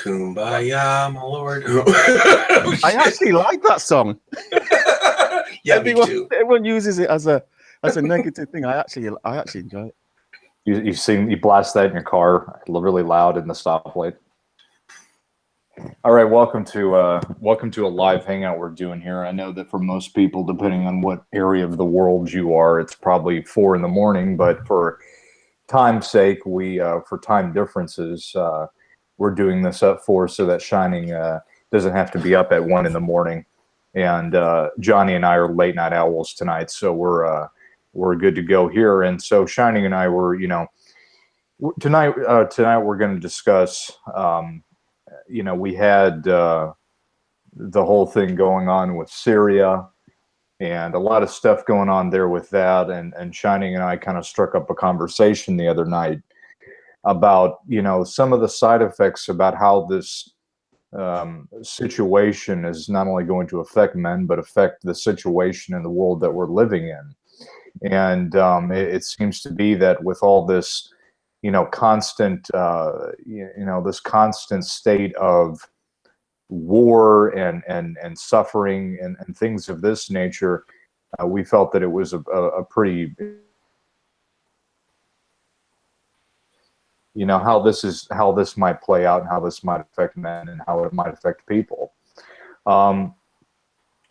Kumbaya, my lord. I actually like that song. Yeah, me too. Everyone uses it as a negative thing. I actually enjoy it. You blast that in your car really loud in the stoplight. All right, welcome to a live hangout we're doing here. I know that for most people, depending on what area of the world you are, it's probably 4 a.m. But for time's sake, for time differences, we're doing this up for so that Shining doesn't have to be up at 1 a.m. And Johnny and I are late night owls tonight, so we're good to go here. And so Shining and I were, tonight we're going to discuss. We had the whole thing going on with Syria and a lot of stuff going on there with that. And Shining and I kind of struck up a conversation the other night about, some of the side effects about how this situation is not only going to affect men, but affect the situation in the world that we're living in. And it seems to be that with all this, constant, this constant state of war and suffering and things of this nature, we felt that it was a pretty, how this might play out and how this might affect men and how it might affect people.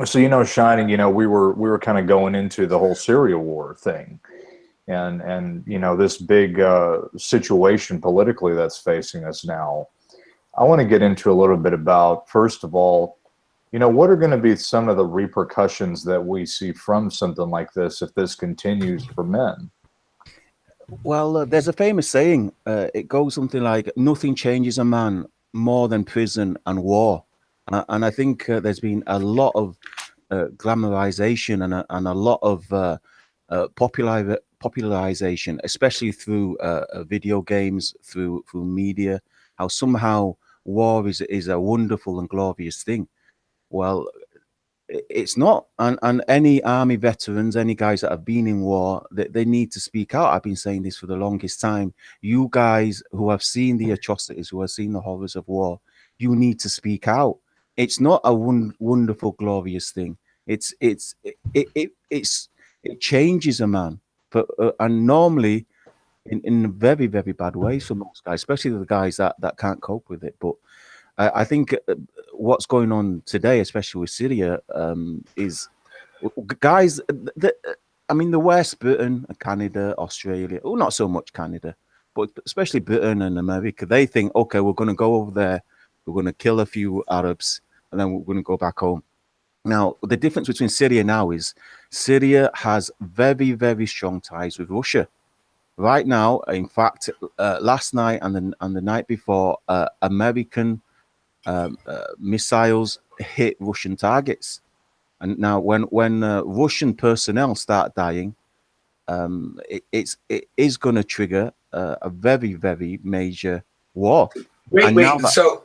So, Shining, we were kind of going into the whole Syria war thing. And this big situation politically that's facing us now. I want to get into a little bit about, first of all, what are going to be some of the repercussions that we see from something like this if this continues for men? Well, there's a famous saying. It goes something like, nothing changes a man more than prison and war. And I think there's been a lot of glamorization and a lot of popularization, especially through video games, through media, how somehow war is a wonderful and glorious thing. Well, it's not. And any army veterans, any guys that have been in war, they need to speak out. I've been saying this for the longest time. You guys who have seen the atrocities, who have seen the horrors of war, you need to speak out. It's not a wonderful, glorious thing. It changes a man, but and normally in very, very bad ways for most guys, especially the guys that can't cope with it. But I think what's going on today, especially with Syria, is guys. The West, Britain, Canada, Australia, well, not so much Canada, but especially Britain and America, they think, okay, we're going to go over there, we're going to kill a few Arabs, and then we're going to go back home. Now, the difference between Syria now is Syria has very, very strong ties with Russia. Right now, in fact, last night and the night before, American missiles hit Russian targets. And now, when Russian personnel start dying, it is going to trigger a very, very major war. So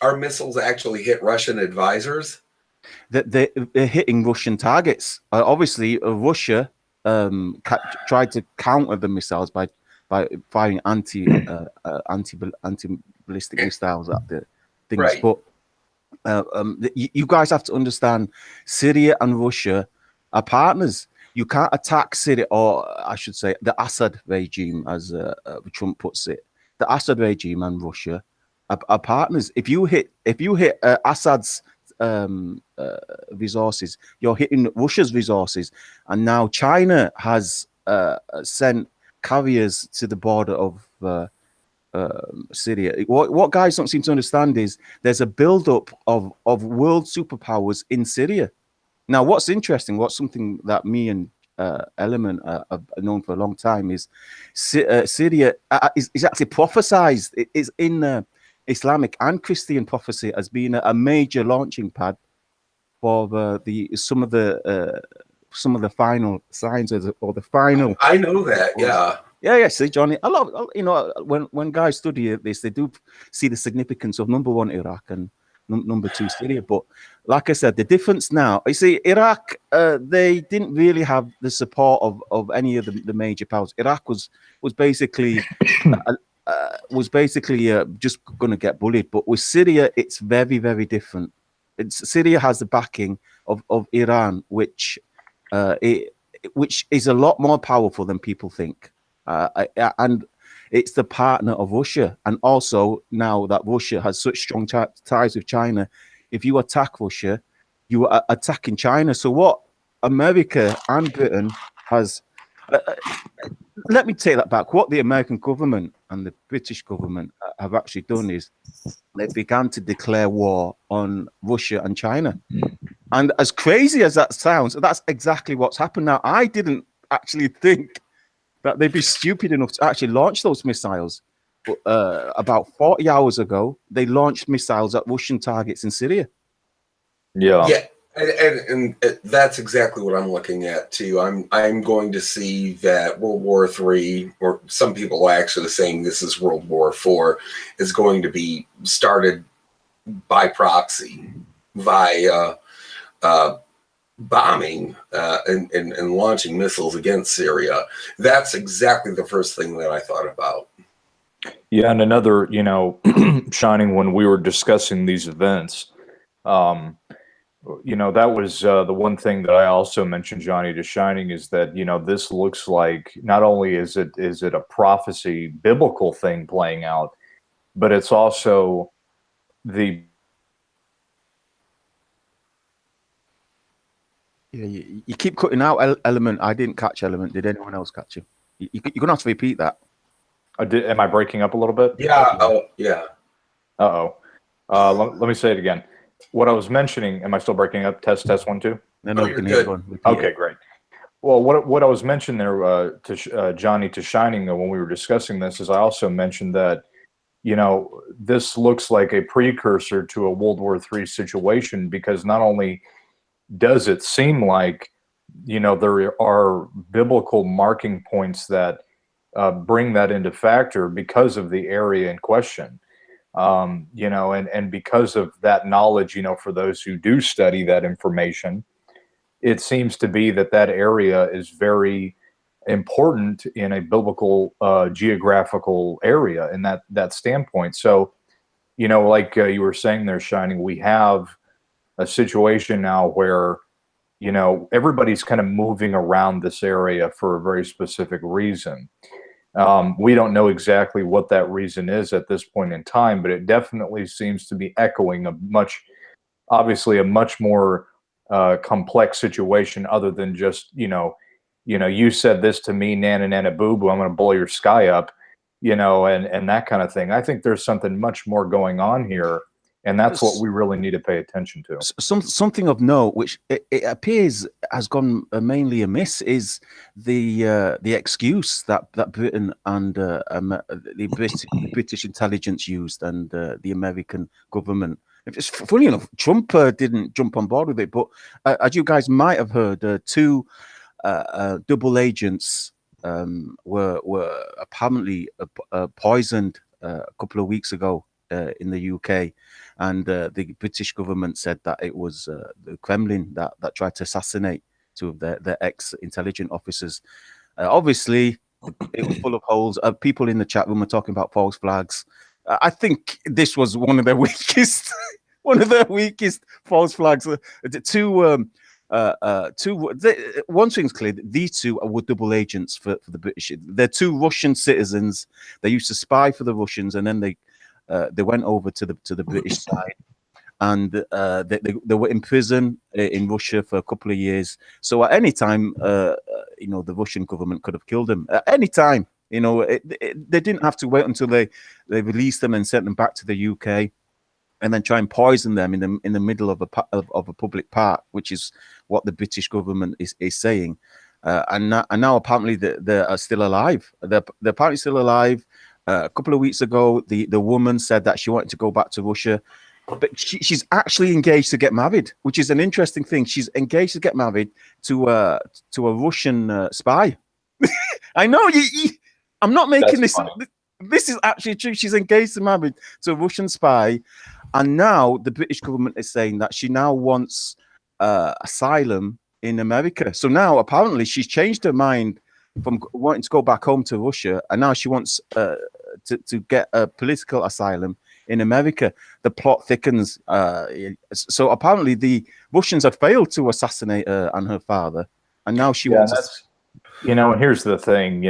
our missiles actually hit Russian advisors? They're hitting Russian targets. Obviously, Russia tried to counter the missiles by firing anti-ballistic missiles at the things. Right. But you guys have to understand, Syria and Russia are partners. You can't attack Syria, or I should say, the Assad regime, as Trump puts it. The Assad regime and Russia are partners. If you hit Assad's resources, you're hitting Russia's resources. And now China has sent carriers to the border of Syria. What guys don't seem to understand is there's a buildup of world superpowers in Syria. Now, what's interesting, what's something that me and Element have known for a long time is Syria is actually prophesized. It is in Islamic and Christian prophecy as being a major launching pad for some of the final signs or the final. I know that, yeah. Yeah. See, Johnny, a lot. When guys study this, they do see the significance of number one Iraq and number two Syria. But like I said, the difference now, you see, Iraq, they didn't really have the support of any of the major powers. Iraq was basically was basically just going to get bullied. But with Syria, it's very, very different. Syria has the backing of Iran, which is a lot more powerful than people think. And it's the partner of Russia. And also, now that Russia has such strong ties with China, if you attack Russia, you are attacking China. So what America and Britain has... let me take that back. What the American government and the British government have actually done is they began to declare war on Russia and China. And as crazy as that sounds, that's exactly what's happened. Now, I didn't actually think that they'd be stupid enough to actually launch those missiles. But about 40 hours ago, they launched missiles at Russian targets in Syria. Yeah. And that's exactly what I'm looking at too. I'm going to see that World War III, or some people are actually saying this is World War IV, is going to be started by proxy via bombing and launching missiles against Syria. That's exactly the first thing that I thought about. Yeah, and another, Shining, when we were discussing these events, that was the one thing that I also mentioned, Johnny, to Shining, is that, this looks like not only is it a prophecy, biblical thing playing out, but it's also the... Yeah, you keep cutting out Element. I didn't catch Element. Did anyone else catch you? You're going to have to repeat that. Am I breaking up a little bit? Yeah. Oh, yeah. Uh-oh. Let me say it again. What I was mentioning, am I still breaking up? Test 1 2. No, you're good. Okay, great. Well, what I was mentioning there to Johnny, to Shining, when we were discussing this, is I also mentioned that this looks like a precursor to a World War III situation, because not only does it seem like there are biblical marking points that bring that into factor because of the area in question. And because of that knowledge, for those who do study that information, it seems to be that area is very important in a biblical geographical area in that standpoint. So, like you were saying there, Shining, we have a situation now where, everybody's kind of moving around this area for a very specific reason. We don't know exactly what that reason is at this point in time, but it definitely seems to be echoing obviously a much more complex situation, other than just, you said this to me, Nana Nana Boo Boo, I'm going to blow your sky up, and that kind of thing. I think there's something much more going on here, and that's what we really need to pay attention to. Something of note, which it appears has gone mainly amiss, is the excuse that Britain and the British intelligence used, and the American government. It's funny enough, Trump didn't jump on board with it, but as you guys might have heard, two double agents were apparently poisoned a couple of weeks ago in the UK, and the British government said that it was the Kremlin that tried to assassinate two of their ex-intelligence officers. Obviously, it was full of holes. People in the chat room were talking about false flags. I think this was one of their weakest, false flags. One thing's clear: these two were double agents for the British. They're two Russian citizens. They used to spy for the Russians, and then they went over to the British side, and they were in prison in Russia for a couple of years. So at any time, the Russian government could have killed them. At any time, they didn't have to wait until they released them and sent them back to the UK, and then try and poison them in the middle of a public park, which is what the British government is saying. And now apparently they are still alive. They're apparently still alive. A couple of weeks ago, the woman said that she wanted to go back to Russia, but she's actually engaged to get married, which is an interesting thing. She's engaged to get married to a Russian spy. I know I'm not making this up. This is actually true. She's engaged to married to a Russian spy, and now the British government is saying that she now wants asylum in America. So now apparently she's changed her mind from wanting to go back home to Russia, and now she wants to get a political asylum in America. The plot thickens. So apparently the Russians had failed to assassinate her and her father, and now she wants us. And here's the thing,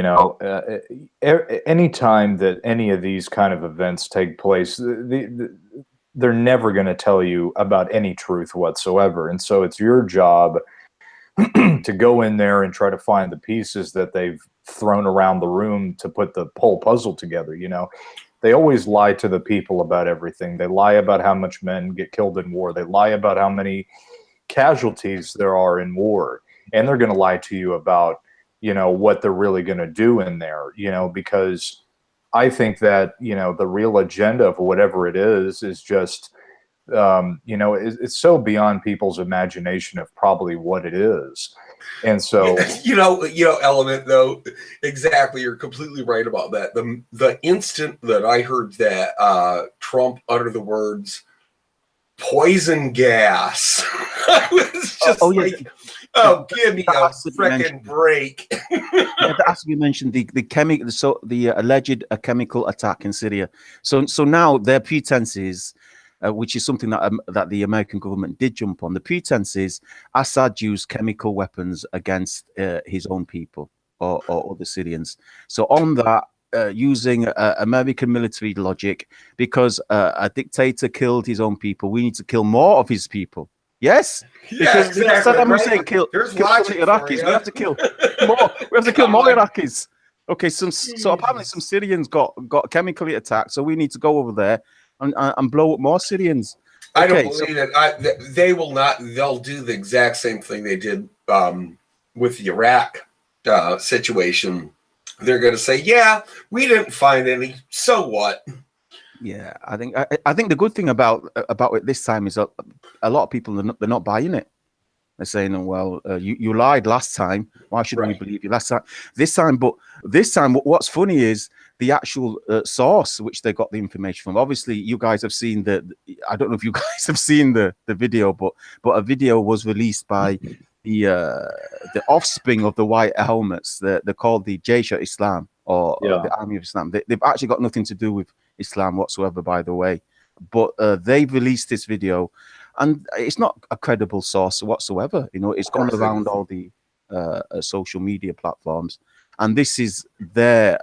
any time that any of these kind of events take place, they're never going to tell you about any truth whatsoever. And so it's your job to go in there and try to find the pieces that they've thrown around the room to put the whole puzzle together. They always lie to the people about everything. They lie about how much men get killed in war. They lie about how many casualties there are in war. And they're going to lie to you about, what they're really going to do in there, because I think that, the real agenda of whatever it is just, it's so beyond people's imagination of probably what it is. And so, Element, though, exactly. You're completely right about that. The instant that I heard that Trump utter the words poison gas, I was just give me a freaking break. As you mentioned, the alleged chemical attack in Syria. So now their pretense is, which is something that the American government did jump on. The pretense is Assad used chemical weapons against his own people or other Syrians. So on that, using American military logic, because a dictator killed his own people, we need to kill more of his people. Yes, because Saddam Hussein killed so many Iraqis. We have to kill more. We have to kill more Iraqis. Okay, so apparently some Syrians got chemically attacked. So we need to go over there and blow up more Syrians. Okay, I don't believe that. They will not. They'll do the exact same thing they did with the Iraq situation. They're going to say, "Yeah, we didn't find any. So what?" Yeah, I think the good thing about it this time is a lot of people they're not buying it. They're saying, "Well, you lied last time. Why should we believe you last time?" This time, what's funny is the actual source which they got the information from. Obviously, you guys have seen I don't know if you guys have seen the video, but a video was released by the offspring of the white helmets. They're called the Jaish Islam or the Army of Islam. They've actually got nothing to do with Islam whatsoever, by the way. But they've released this video, and it's not a credible source whatsoever. It's gone around all the social media platforms, and this is their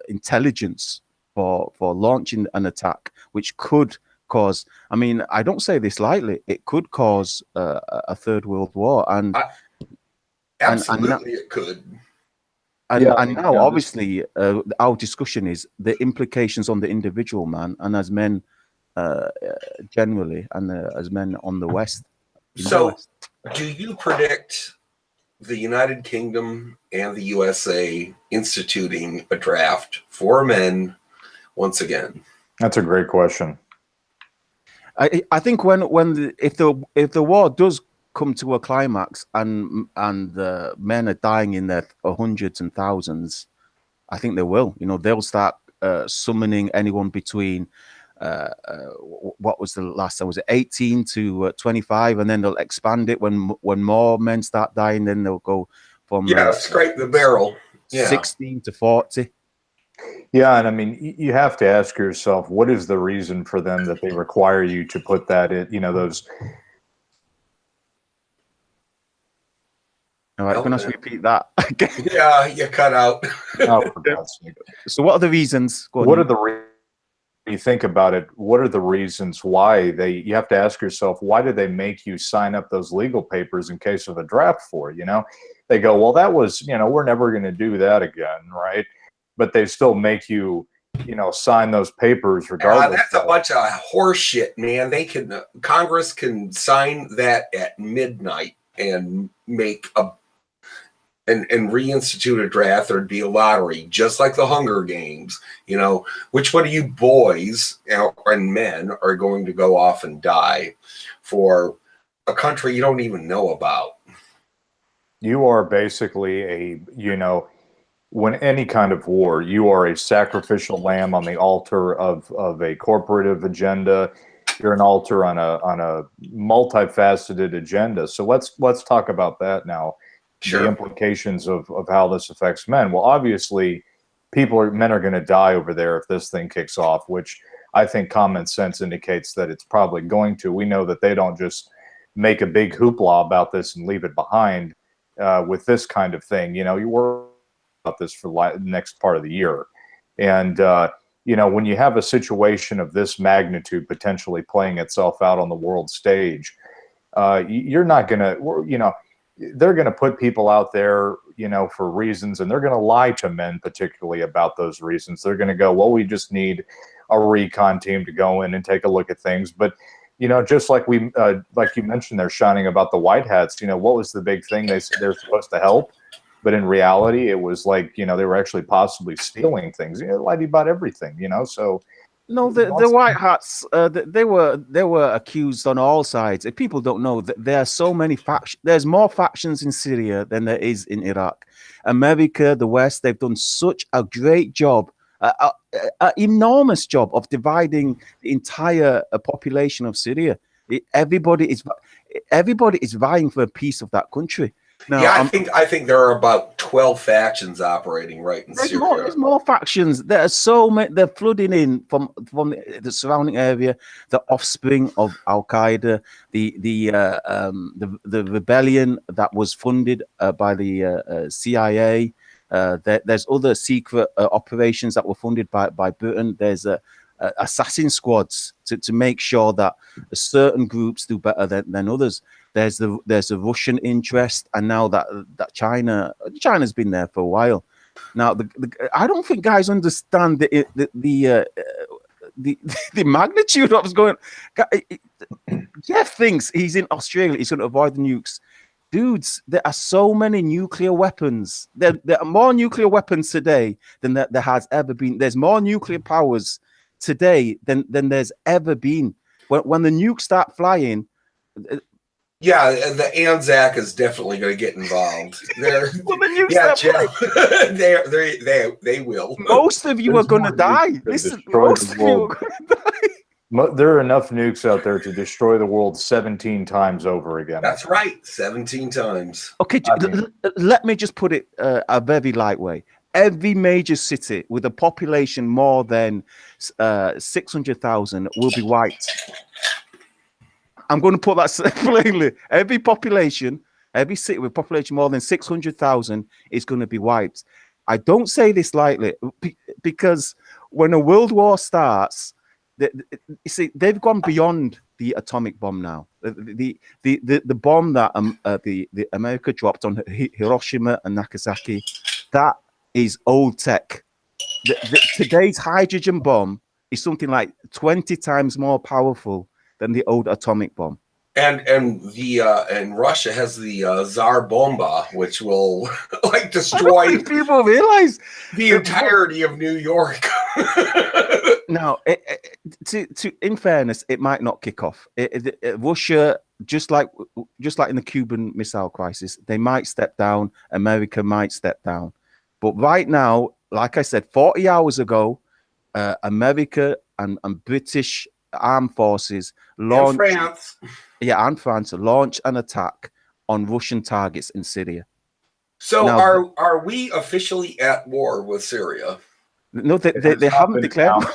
intelligence for launching an attack, which could cause. I mean, I don't say this lightly. It could cause a third world war, and absolutely it could. And now, obviously, our discussion is the implications on the individual man, and as men generally, and as men on the West. So, do you predict the United Kingdom and the USA instituting a draft for men once again? That's a great question. I think if the war does come to a climax and the men are dying in their hundreds and thousands, I think they will. They'll start summoning anyone between what was the last time? Was it 18 to 25? And then they'll expand it when more men start dying. Then they'll go from scrape the barrel. 16 to 40. Yeah, and I mean, you have to ask yourself, what is the reason for them that they require you to put that in? Those. All right, I'm going to repeat that. Yeah, you cut out. So what are the reasons? You think about it, what are the reasons why you have to ask yourself, why did they make you sign up those legal papers in case of a draft for, They go, well, that was, we're never going to do that again, right? But they still make you, sign those papers regardless. That's a bunch of horse shit, man. Congress can sign that at midnight and make and reinstitute a draft. There'd be a lottery, just like the Hunger Games. Which one of you boys and men are going to go off and die for a country you don't even know about? You are basically when any kind of war, you are a sacrificial lamb on the altar of a corporative agenda. You're an altar on a multifaceted agenda. So let's talk about that now. Sure. The implications of how this affects men. Well, obviously, men are going to die over there if this thing kicks off, which I think common sense indicates that it's probably going to. We know that they don't just make a big hoopla about this and leave it behind with this kind of thing. You know, you worry about this for the next part of the year. And, you know, when you have a situation of this magnitude potentially playing itself out on the world stage, you're not going to, you know, they're going to put people out there, you know, for reasons, and they're going to lie to men particularly about those reasons. They're going to go, well, we just need a recon team to go in and take a look at things. But, you know, just like like you mentioned, they're shining about the white hats. You know, what was the big thing? They said they're supposed to help, but in reality, it was like, you know, they were actually possibly stealing things. You know, lied about everything. You know, so. No, the white hats. They were accused on all sides. If people don't know that there are so many factions. There's more factions in Syria than there is in Iraq. America, the West, they've done such a great job, an enormous job of dividing the entire population of Syria. Everybody is vying for a piece of that country. Now, yeah, I think there are about 12 factions operating right in Syria. There's more factions. There are so many. They're flooding in from the surrounding area. The offspring of Al Qaeda, the rebellion that was funded by the CIA. There's other secret operations that were funded by Britain. There's assassin squads to make sure that certain groups do better than others. There's a Russian interest, and now that China's been there for a while. Now, I don't think guys understand the magnitude of what's going on. Jeff thinks he's in Australia. He's going to avoid the nukes. Dudes, there are so many nuclear weapons. There are more nuclear weapons today than there has ever been. There's more nuclear powers today than there's ever been. When the nukes start flying. Yeah, the Anzac is definitely going to get involved. They will. Most of you are going to die. Listen, most of you are going to die. There are enough nukes out there to destroy the world 17 times over again. That's right, 17 times. Okay, let me just put it a very light way. Every major city with a population more than 600,000 will be wiped. I'm going to put that plainly. Every city with population more than 600,000 is going to be wiped. I don't say this lightly because when a world war starts, you see, they've gone beyond the atomic bomb now. The bomb that the America dropped on Hiroshima and Nagasaki, that is old tech. Today's hydrogen bomb is something like 20 times more powerful than the old atomic bomb. And Russia has the Tsar Bomba, which will like destroy people realize the entirety of New York. Now, in fairness, it might not kick off. Russia, just like in the Cuban Missile Crisis, they might step down. America might step down. But right now, like I said, 40 hours ago, America and British armed forces launched, and France launched an attack on Russian targets in Syria. So now, are we officially at war with Syria? No, they haven't declared.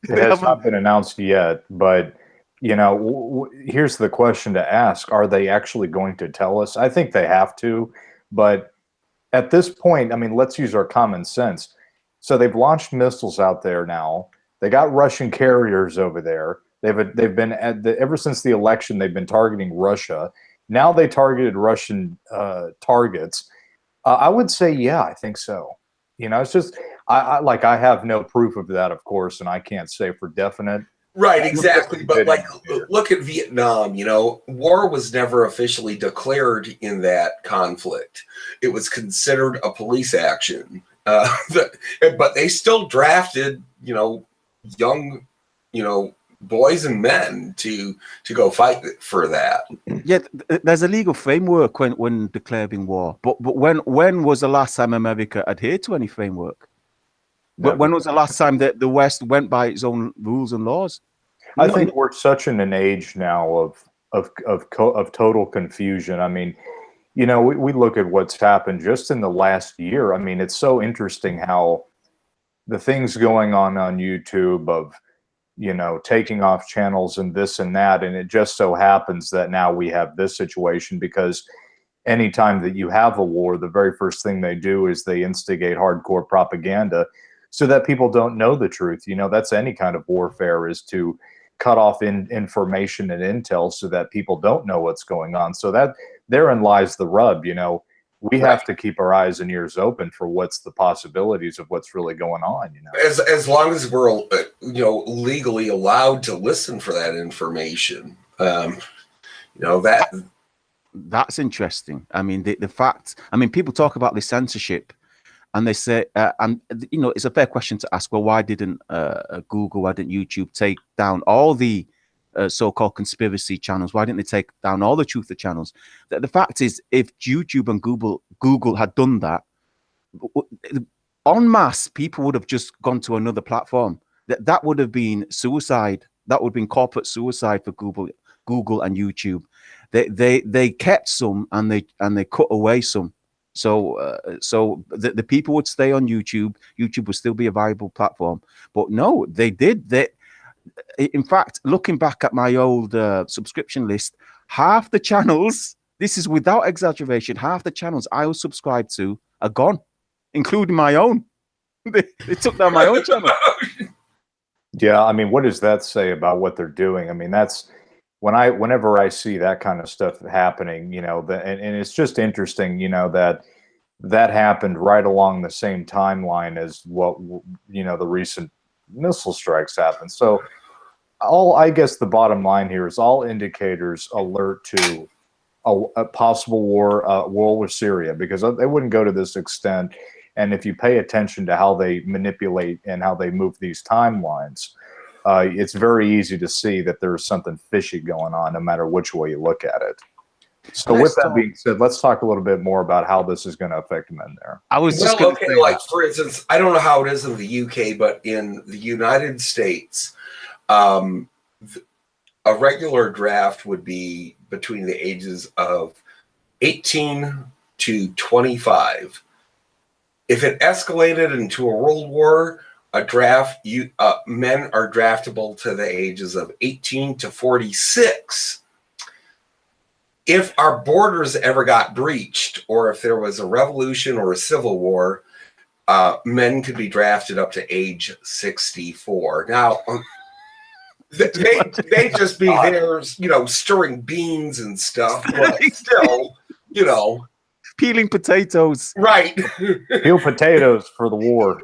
It has not been announced yet, but you know, here's the question to ask: are they actually going to tell us? I think they have to, but at this point, I mean, let's use our common sense. So they've launched missiles out there now. They got Russian carriers over there. They've been ever since the election. They've been targeting Russia. Now they targeted Russian targets. I would say, yeah, I think so. You know, it's just I have no proof of that, of course, and I can't say for definite. Right, exactly. But like, look at Vietnam. You know, war was never officially declared in that conflict. It was considered a police action, but they still drafted, you know, young, you know, boys and men to go fight for that. Yeah, there's a legal framework when declaring war, but when was the last time America adhered to any framework? But when was the last time that the West went by its own rules and laws? I think we're such in an age now of total confusion. I mean, you know, we look at what's happened just in the last year. I mean, it's so interesting how the things going on YouTube of, you know, taking off channels and this and that. And it just so happens that now we have this situation, because anytime that you have a war, the very first thing they do is they instigate hardcore propaganda so that people don't know the truth. You know, that's any kind of warfare, is to cut off information and intel so that people don't know what's going on. So that therein lies the rub. You know, we have to keep our eyes and ears open for what's the possibilities of what's really going on. You know, as long as we're legally allowed to listen for that information, that's interesting. I mean, the fact. I mean, people talk about the censorship, and they say, and you know, it's a fair question to ask. Well, why didn't Google, why didn't YouTube take down all the so-called conspiracy channels? Why didn't they take down all the truther channels? The fact is, if YouTube and Google had done that en masse, people would have just gone to another platform. That would have been suicide. That would have been corporate suicide for Google and YouTube. They kept some and they cut away some. So the people would stay on YouTube. YouTube would still be a viable platform. But no, they did. In fact, looking back at my old subscription list, half the channels, this is without exaggeration, half the channels I was subscribed to are gone, including my own. They took down my own channel. Yeah, I mean, what does that say about what they're doing? I mean, that's whenever I see that kind of stuff happening, you know, and it's just interesting, you know, that happened right along the same timeline as what, you know, the recent missile strikes happened. So I guess the bottom line here is all indicators alert to a possible war with Syria, because they wouldn't go to this extent. And if you pay attention to how they manipulate and how they move these timelines, it's very easy to see that there's something fishy going on, no matter which way you look at it. So with that being said, let's talk a little bit more about how this is going to affect men there. I was just going to say, like, for instance, I don't know how it is in the UK, but in the United States, a regular draft would be between the ages of 18 to 25. If it escalated into a world war, men are draftable to the ages of 18 to 46. If our borders ever got breached, or if there was a revolution or a civil war, men could be drafted up to age 64. Now, they just be there, you know, stirring beans and stuff, but still, you know, peeling potatoes. Right. Peel potatoes for the war.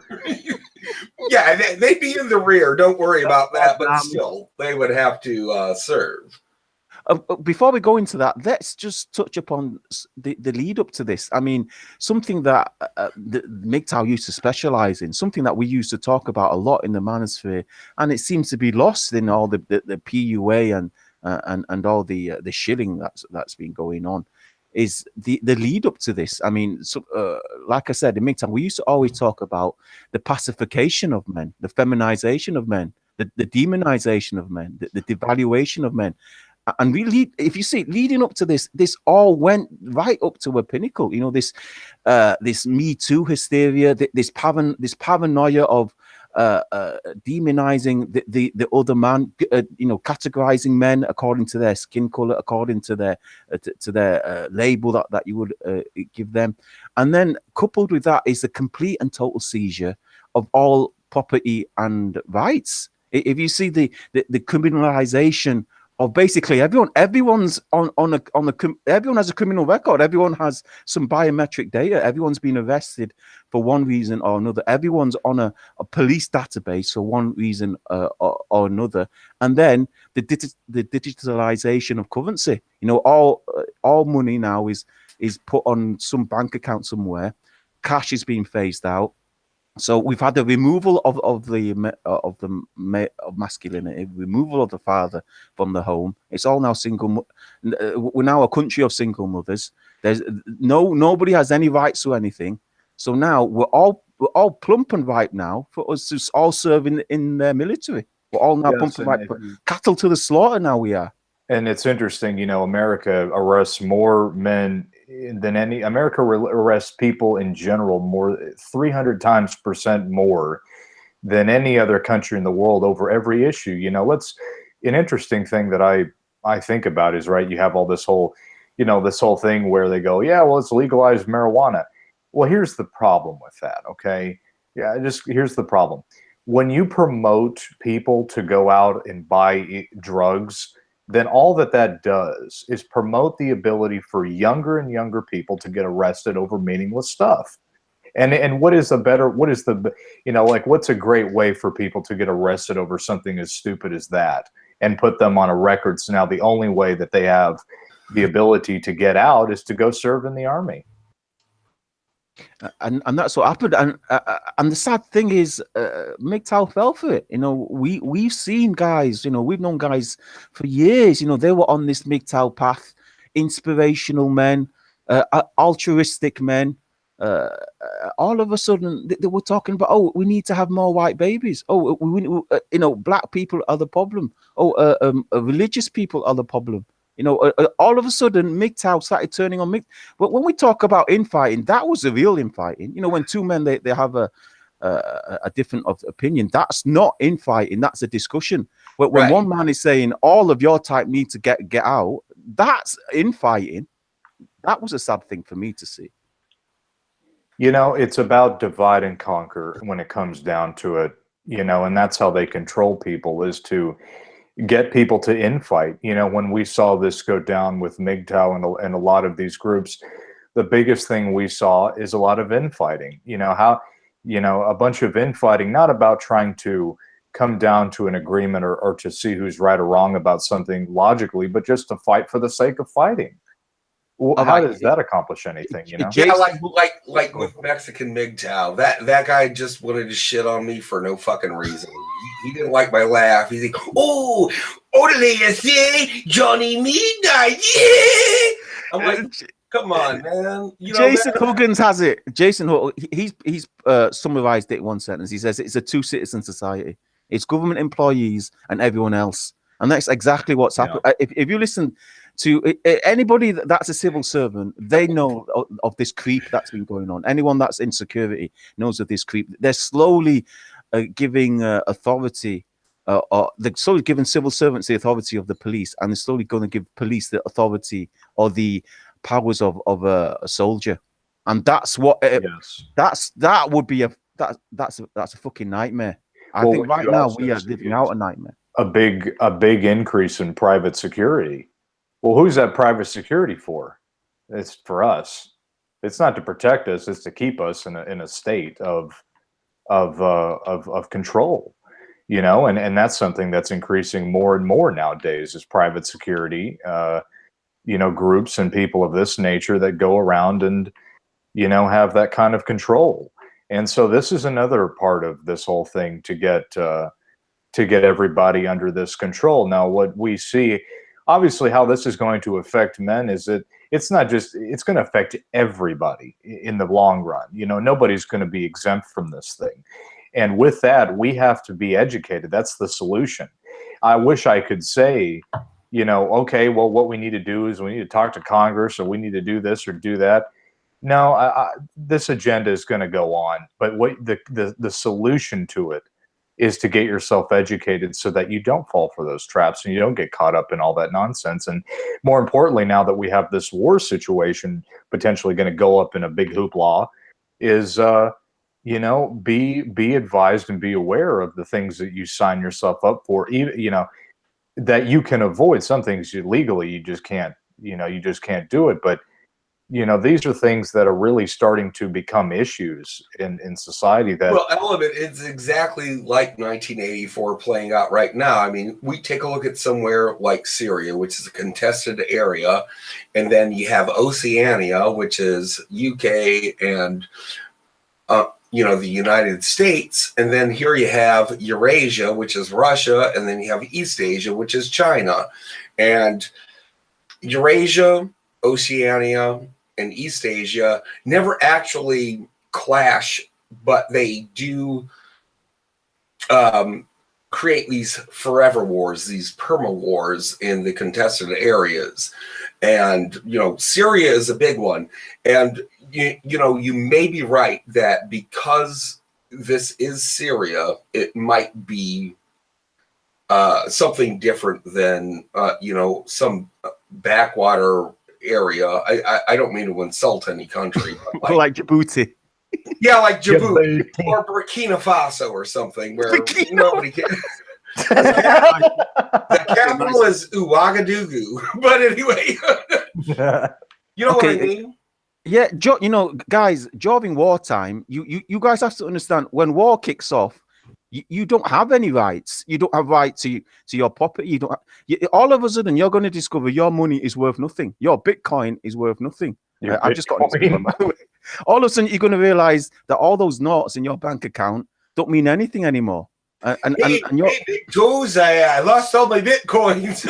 Yeah, they'd be in the rear. Don't worry about that. But still, they would have to serve. Before we go into that, let's just touch upon the lead up to this. I mean, something that the MGTOW used to specialize in, something that we used to talk about a lot in the manosphere, and it seems to be lost in all the PUA and all the shilling that's been going on, is the lead up to this. I mean, like I said, in MGTOW, we used to always talk about the pacification of men, the feminization of men, the demonization of men, the devaluation of men. And really, if you see, leading up to this all went right up to a pinnacle. You know, this Me Too hysteria, this paranoia of demonizing the other man, you know, categorizing men according to their skin color, according to their label that you would give them, and then coupled with that is the complete and total seizure of all property and rights. If you see the criminalization of basically everyone has a criminal record. Everyone has some biometric data. Everyone's been arrested for one reason or another. Everyone's on a police database for one reason or another. And then the digitalization of currency. You know, all money now is put on some bank account somewhere. Cash is being phased out. So we've had the removal of masculinity, removal of the father from the home. It's all now single. We're now a country of single mothers. There's nobody has any rights to anything. So now we're all plump and ripe now for us to all serve in their military. We're all now plump and ripe. Cattle to the slaughter now we are. And it's interesting, you know, America arrests more men than America arrests people in general 300% more than any other country in the world over every issue. You know, an interesting thing that I think about is, right, you have all this whole, you know, this whole thing where they go, yeah, well, let's legalize marijuana. Well, here's the problem with that, okay? Yeah, just here's the problem. When you promote people to go out and buy drugs, then all that does is promote the ability for younger and younger people to get arrested over meaningless stuff. And what's a great way for people to get arrested over something as stupid as that and put them on a record? So now the only way that they have the ability to get out is to go serve in the army. And that's what happened. And the sad thing is, MGTOW fell for it. You know, we've seen guys, you know, we've known guys for years, you know, they were on this MGTOW path, inspirational men, altruistic men. All of a sudden they were talking about, oh, we need to have more white babies. Oh, you know, black people are the problem. Oh, religious people are the problem. You know, all of a sudden, MGTOW started turning on MGTOW. But when we talk about infighting, that was the real infighting. You know, when two men, they have a different opinion, that's not infighting, that's a discussion. But when one man is saying, all of your type need to get out, that's infighting. That was a sad thing for me to see. You know, it's about divide and conquer when it comes down to it, you know, and that's how they control people, is to get people to infight. You know, when we saw this go down with MGTOW and a lot of these groups, the biggest thing we saw is a lot of infighting. You know, a bunch of infighting, not about trying to come down to an agreement or to see who's right or wrong about something logically, but just to fight for the sake of fighting. Well, how does that accomplish anything? You know, yeah, like with Mexican MGTOW, that guy just wanted to shit on me for no fucking reason. He didn't like my laugh. He's like, oh, orderly, you see, Johnny Midnight, yeah. I'm like, come on, man. You know, Jason Huggins has it. Jason, he's summarized it in one sentence. He says it's a two-citizen society. It's government employees and everyone else, and that's exactly what's happened. If you listen to anybody that's a civil servant, they know of this creep that's been going on. Anyone that's in security knows of this creep. They're slowly giving authority, or they're slowly giving civil servants the authority of the police, and they're slowly going to give police the authority or the powers of a soldier. And that's what that would be that's a fucking nightmare. I think right now we are living out a nightmare. A big increase in private security. Well, who's that private security for? It's for us. It's not to protect us. It's to keep us in a state of control, you know, and that's something that's increasing more and more nowadays, is private security, you know, groups and people of this nature that go around and, you know, have that kind of control. And so this is another part of this whole thing to get everybody under this control. Now, what we see, obviously, how this is going to affect men is that it's going to affect everybody in the long run. You know, nobody's going to be exempt from this thing. And with that, we have to be educated. That's the solution. I wish I could say, you know, okay, well, what we need to do is we need to talk to Congress, or we need to do this or do that. No, this agenda is going to go on. But what the solution to it is to get yourself educated so that you don't fall for those traps and you don't get caught up in all that nonsense. And more importantly, now that we have this war situation potentially going to go up in a big hoopla, is you know, be advised and be aware of the things that you sign yourself up for. Even, you know, that you can avoid. Some things legally you just can't, you know, you just can't do it. But you know, these are things that are really starting to become issues in society. That, well, element, it's exactly like 1984 playing out right now. I mean, we take a look at somewhere like Syria, which is a contested area, and then you have Oceania, which is UK and you know, the United States, and then here you have Eurasia, which is Russia, and then you have East Asia, which is China. And Eurasia, Oceania, and East Asia never actually clash, but they do create these forever wars, these perma wars in the contested areas. And, you know, Syria is a big one. And, you know, you may be right that because this is Syria, it might be something different than some backwater area. I don't mean to insult any country, but like Djibouti. Yeah, like Djibouti or Burkina Faso or something where nobody can. The capital is Ouagadougou, but anyway, you know what I mean? Yeah, guys, during wartime, you guys have to understand when war kicks off, you don't have any rights. You don't have right to your property. You don't. All of a sudden, you're going to discover your money is worth nothing. Your Bitcoin is worth nothing. I've just got to all of a sudden, you're going to realize that all those notes in your bank account don't mean anything anymore. And you're big toes, I lost all my Bitcoins.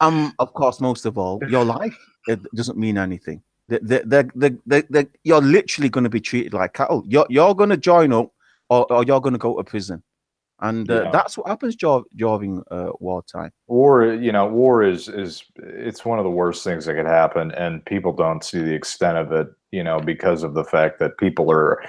I'm of course, most of all, your life it doesn't mean anything. You're literally going to be treated like cattle. You're going to join up, or you're going to go to prison, and that's what happens during wartime. War is it's one of the worst things that could happen, and people don't see the extent of it, because of the fact that people are.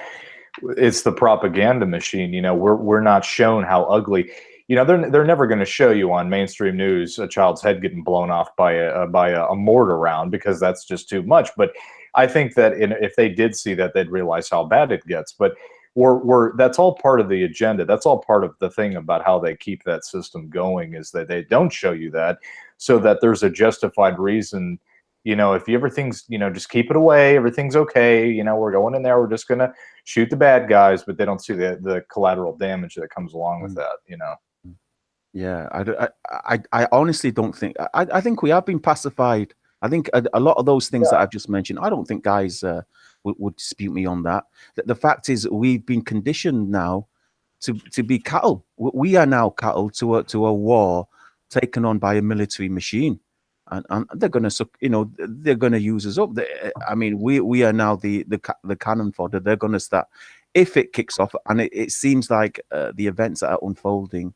It's the propaganda machine. We're not shown how ugly. They're never going to show you on mainstream news a child's head getting blown off by a mortar round, because that's just too much. But I think that if they did see that, they'd realize how bad it gets. But that's all part of the agenda. That's all part of the thing about how they keep that system going, is that they don't show you that, so that there's a justified reason. If everything's, just keep it away, everything's okay. We're going in there, we're just gonna shoot the bad guys, but they don't see the collateral damage that comes along with that. Yeah, I honestly don't think. I think we have been pacified. I think a lot of those things that I've just mentioned, I don't think guys would dispute me on that. The fact is, we've been conditioned now to be cattle. We are now cattle to a war taken on by a military machine. And they're going to, they're going to use us up. We are now the cannon fodder. They're going to start if it kicks off, and it seems like the events that are unfolding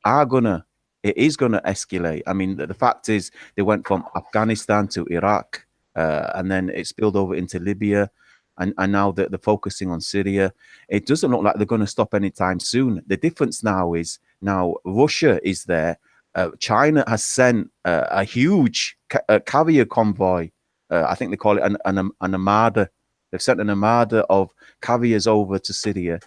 it is gonna escalate. The fact is, they went from Afghanistan to Iraq, and then it spilled over into Libya, and now they're focusing on Syria. It doesn't look like they're going to stop anytime soon. The difference now is Russia is there. China has sent a huge carrier convoy. I think they call it an armada. They've sent an armada of carriers over to Syria.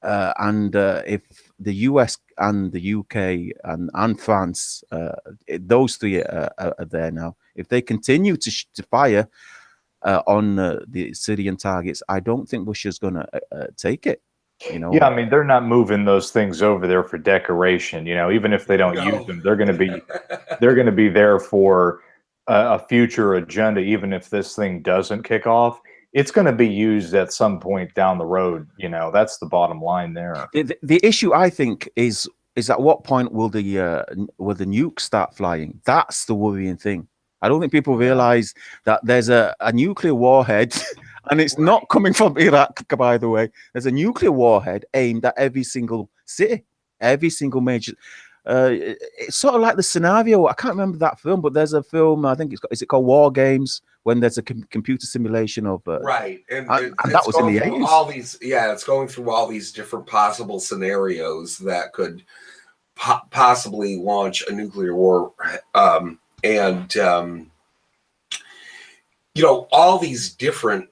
And if the US and the UK and France, those three are there now, if they continue to fire on the Syrian targets, I don't think Russia's going to take it. Yeah, they're not moving those things over there for decoration. Even if they don't use them, they're going to be there for a future agenda. Even if this thing doesn't kick off, it's going to be used at some point down the road. That's the bottom line there. The issue, I think, is at what point will the nukes start flying? That's the worrying thing. I don't think people realize that there's a nuclear warhead. And it's not coming from Iraq, by the way. There's a nuclear warhead aimed at every single city, every single major. It's sort of like the scenario. I can't remember that film, but there's a film. I think is it called War Games, when there's a computer simulation of right, and that was in the 80s. All these, it's going through all these different possible scenarios that could possibly launch a nuclear war, all these different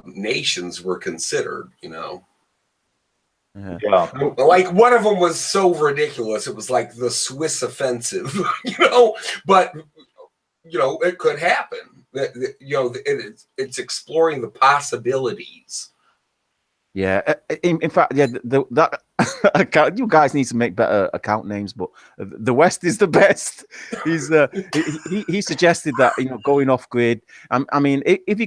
nations were considered, Yeah. Like one of them was so ridiculous. It was like the Swiss offensive, but, it could happen. It's exploring the possibilities. Yeah. In fact, that you guys need to make better account names, but the West is the best. He suggested that going off grid. If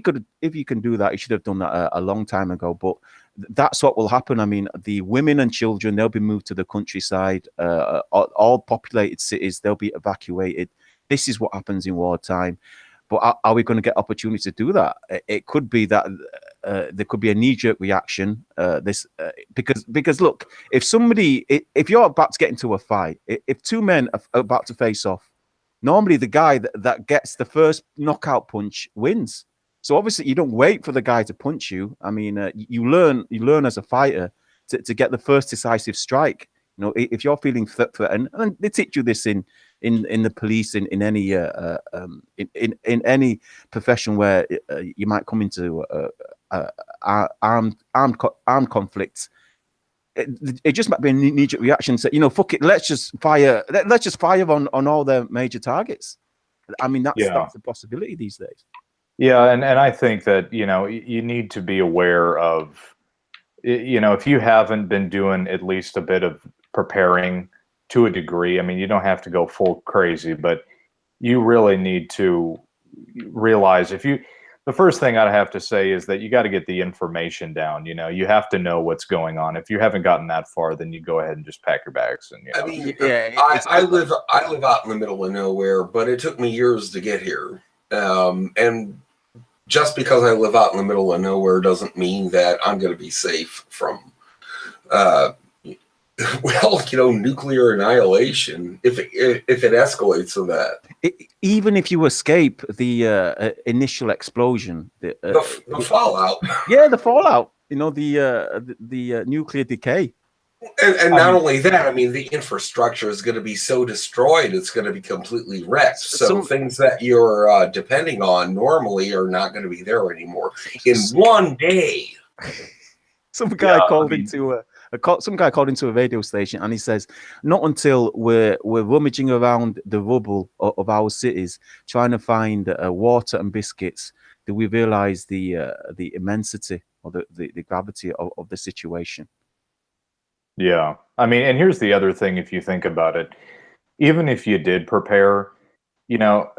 you can do that, you should have done that a long time ago. But that's what will happen. The women and children, they'll be moved to the countryside. All populated cities, they'll be evacuated. This is what happens in wartime. But are we going to get opportunity to do that? It could be that there could be a knee-jerk reaction. Because look, if you're about to get into a fight, if two men are about to face off, normally the guy that gets the first knockout punch wins. So obviously you don't wait for the guy to punch you. I mean, you learn as a fighter to get the first decisive strike. You know, if you're feeling threatened, and they teach you this in the police, in any in any profession where you might come into armed conflicts. It just might be a knee-jerk reaction. So, you know, fuck it, let's just fire on all their major targets. I mean, that's a possibility these days. Yeah, and I think that, you know, you need to be aware of, you know, if you haven't been doing at least a bit of preparing to a degree, I mean, you don't have to go full crazy, but you really need to realize the first thing I'd have to say is that you got to get the information down. You know, you have to know what's going on. If you haven't gotten that far, then you go ahead and just pack your bags. And, you know. I mean, I live out in the middle of nowhere, but it took me years to get here. And just because I live out in the middle of nowhere doesn't mean that I'm going to be safe from, well, you know, nuclear annihilation if it escalates to that. Even if you escape the initial explosion, the fallout. Yeah, the fallout. You know, the nuclear decay. And not only that, I mean, the infrastructure is going to be so destroyed, it's going to be completely wrecked. So things that you're depending on normally are not going to be there anymore. In one day. Some guy called into a radio station, and he says, not until we're rummaging around the rubble of our cities, trying to find water and biscuits, do we realize the immensity or the gravity of the situation. Yeah. I mean, and here's the other thing, if you think about it, even if you did prepare, you know,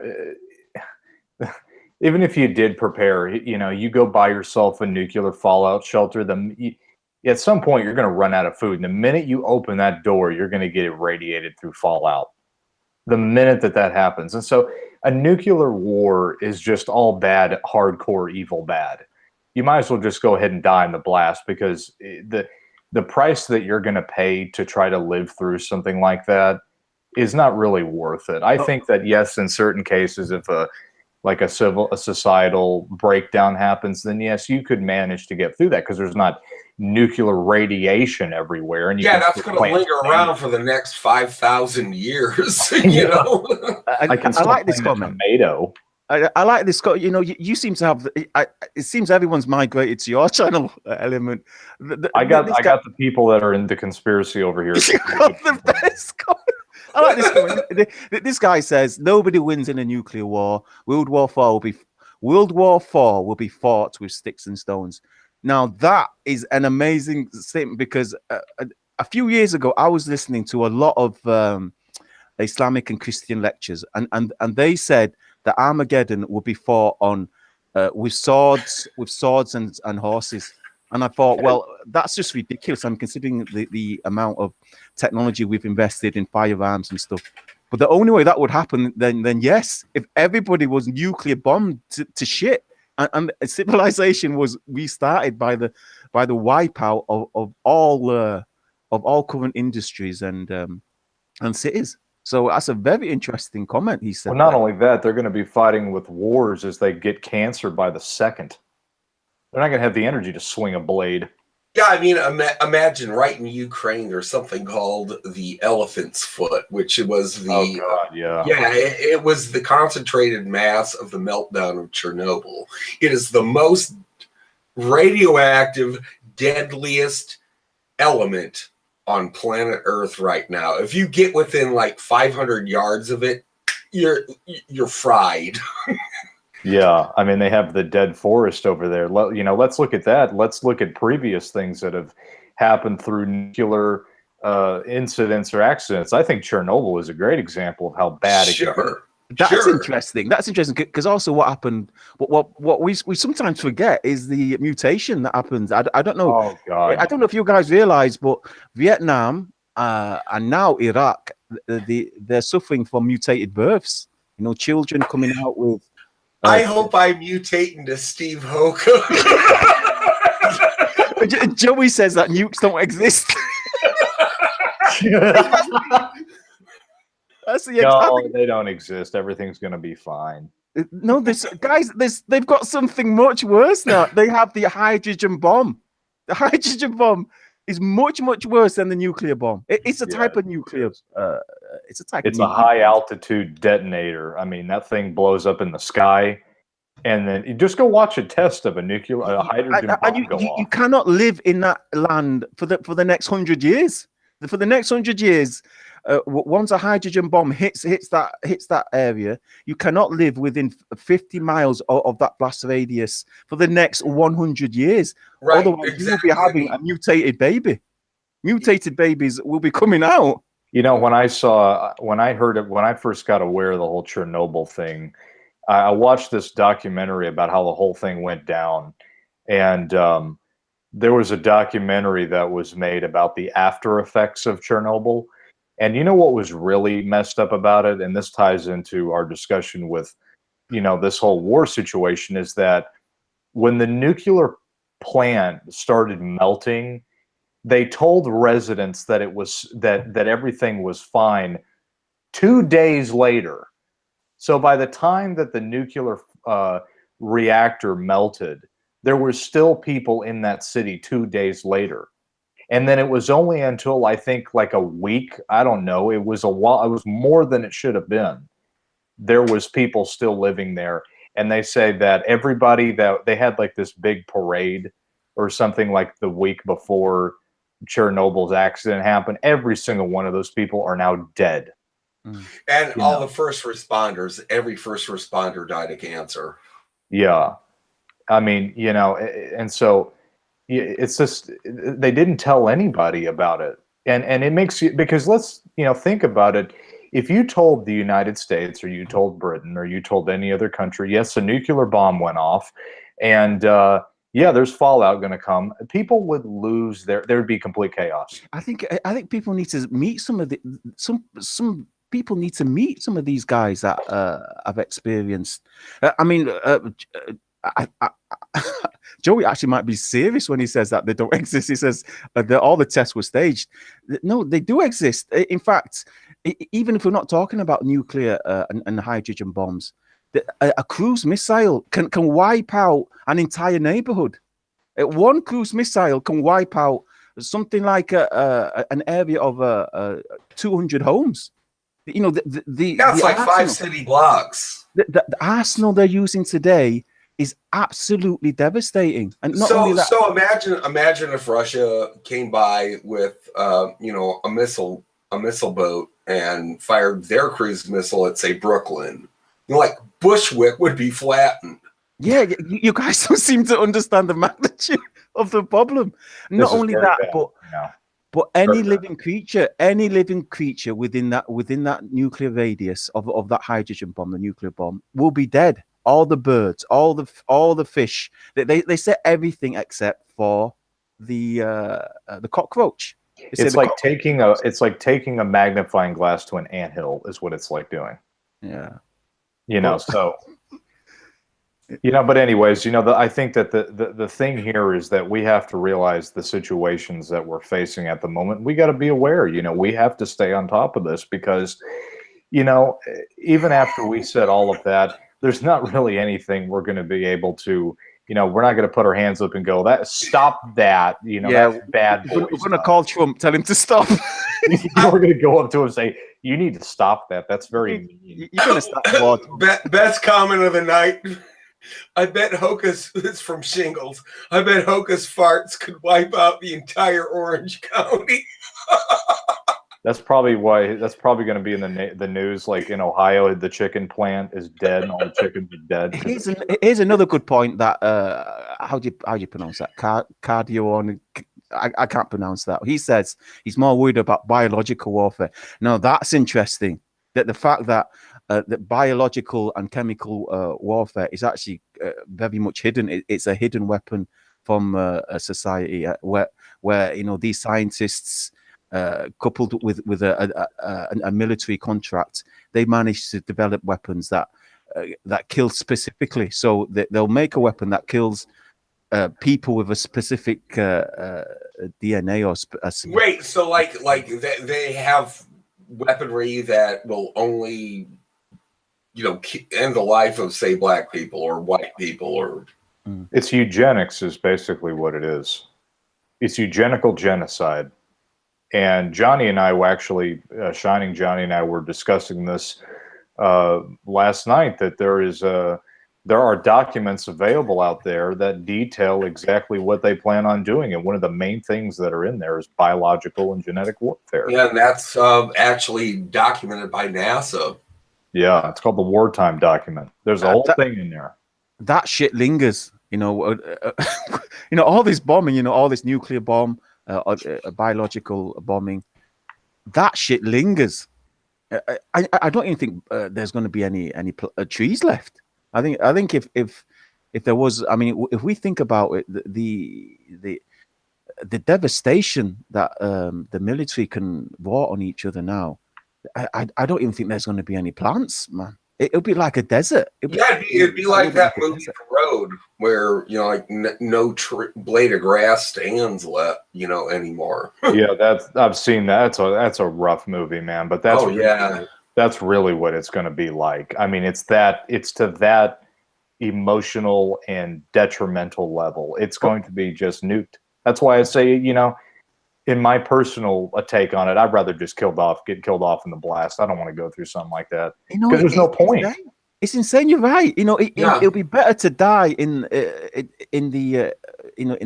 even if you did prepare, you know, you go buy yourself a nuclear fallout shelter, at some point you're going to run out of food. And the minute you open that door, you're going to get irradiated through fallout. The minute that happens. And so a nuclear war is just all bad, hardcore, evil bad. You might as well just go ahead and die in the blast, because the price that you're going to pay to try to live through something like that is not really worth it. I think that, yes, in certain cases, if a societal breakdown happens, then yes, you could manage to get through that, because there's not nuclear radiation everywhere. And that's going to linger around for the next 5,000 years. You know, I like this comment. Tomato. I like this. You know, you seem to have. It seems everyone's migrated to your channel element. I got the people that are into conspiracy over here. You got the best comment. I like this comment. This guy says nobody wins in a nuclear war. World War IV will be fought with sticks and stones. Now that is an amazing statement, because a few years ago I was listening to a lot of Islamic and Christian lectures, and they said that Armageddon will be fought on with swords and horses. And I thought, well, that's just ridiculous. I'm considering the amount of technology we've invested in firearms and stuff. But the only way that would happen, then yes, if everybody was nuclear bombed to shit, and civilization was restarted by the wipeout of all current industries and cities. So that's a very interesting comment, he said. Well, not only that, they're going to be fighting with wars as they get cancer by the second. They're not going to have the energy to swing a blade. Yeah, I mean, imagine right in Ukraine, there's something called the elephant's foot, which was it was the concentrated mass of the meltdown of Chernobyl. It is the most radioactive, deadliest element on planet Earth right now. If you get within like 500 yards of it, you're fried. Yeah, I mean, they have the dead forest over there. You know, let's look at that. Let's look at previous things that have happened through nuclear incidents or accidents. I think Chernobyl is a great example of how bad it can be. That's interesting. That's interesting, because also what happened, what we sometimes forget is the mutation that happens. I don't know. Oh God! I don't know if you guys realize, but Vietnam and now Iraq, they're suffering from mutated births. You know, children coming out with. I hope I mutate into Steve Hoka. Joey says that nukes don't exist. No, they don't exist. Everything's going to be fine. No, this guys, they've got something much worse now. They have the hydrogen bomb. The hydrogen bomb is much worse than the nuclear bomb. It's a type of nuclear. It's a high altitude detonator. I mean, that thing blows up in the sky, and then you just go watch a test of a hydrogen bomb go off. You cannot live in that land for the next 100 years. For the next 100 years, once a hydrogen bomb hits that area, you cannot live within 50 miles of that blast radius for the next 100 years. Right, otherwise, exactly. you will be having a mutated baby. Mutated babies will be coming out. You know, when I first got aware of the whole Chernobyl thing, I watched this documentary about how the whole thing went down, and there was a documentary that was made about the after effects of Chernobyl. And you know what was really messed up about it? And this ties into our discussion with, this whole war situation, is that when the nuclear plant started melting, they told residents that it was that everything was fine 2 days later. So by the time that the nuclear reactor melted, there were still people in that city 2 days later. And then it was only until I think like a week, I don't know, it was a while, it was more than it should have been. There was people still living there. And they say that everybody, that they had like this big parade or something like the week before Chernobyl's accident happened. Every single one of those people are now dead. And all the first responders, every first responder died of cancer. Yeah. I mean, and so it's just, they didn't tell anybody about it. And it makes you, because let's, think about it. If you told the United States or you told Britain or you told any other country, yes, a nuclear bomb went off and, there's fallout going to come, people would lose there'd be complete chaos. I think people need to meet some people need to meet some of these guys that have experienced. Joey actually might be serious when he says that they don't exist. He says that all the tests were staged. No, they do exist. In fact, even if we're not talking about nuclear and hydrogen bombs, a cruise missile can wipe out an entire neighborhood. One cruise missile can wipe out something like an area of 200 homes. That's like 5 city blocks. The arsenal they're using today is absolutely devastating. And not only that, so imagine if Russia came by with a missile boat and fired their cruise missile at, say, Brooklyn. Like Bushwick would be flattened. Yeah, you guys don't seem to understand the magnitude of the problem. Not only that, but any living creature within that nuclear radius of that hydrogen bomb, the nuclear bomb, will be dead. All the birds, all the fish. They say everything except for the cockroach. It's like taking a magnifying glass to an anthill is what it's like doing. Yeah. So but anyways, I think that the thing here is that we have to realize the situations that we're facing at the moment. We got to be aware, we have to stay on top of this because, even after we said all of that, there's not really anything we're going to be able to, we're not going to put our hands up and go, stop that, that's bad. We're going to call Trump, tell him to stop. We're going to go up to him and say, you need to stop that. That's very mean. You're going to stop the war. Best comment of the night. I bet Hocus is from Shingles. I bet Hocus farts could wipe out the entire Orange County. That's probably why. That's probably going to be in the news. Like in Ohio, the chicken plant is dead, and all the chickens are dead. Here's another good point. That how do you pronounce that? Cardio. I can't pronounce that. He says he's more worried about biological warfare. Now that's interesting. That the fact that that biological and chemical warfare is actually very much hidden. It's a hidden weapon from a society where these scientists, coupled with a military contract, they manage to develop weapons that kill specifically. So they'll make a weapon that kills people with a specific DNA or wait. So like they have weaponry that will only end the life of, say, black people or white people, or it's eugenics is basically what it is. It's eugenical genocide. And Johnny and I were actually, Shining Johnny and I were discussing this last night, that there are documents available out there that detail exactly what they plan on doing. And one of the main things that are in there is biological and genetic warfare. Yeah, and that's actually documented by NASA. Yeah, it's called the wartime document. There's a whole thing in there. That shit lingers, all this bombing, all this nuclear bomb, biological bombing, that shit lingers. I don't even think there's going to be any trees left. I think if there was, if we think about it, the devastation that the military can wrought on each other now, I don't even think there's going to be any plants, man. It'll be like a desert. It'd be like that movie The Road, where no blade of grass stands left, anymore. Yeah, I've seen that. That's a rough movie, man. But that's really what it's going to be like. I mean, it's to that emotional and detrimental level. It's going to be just nuked. That's why I say, in my personal take on it, I'd rather just get killed off in the blast. I don't want to go through something like that, because there's no point. It's insane. You're right. It'll be better to die in the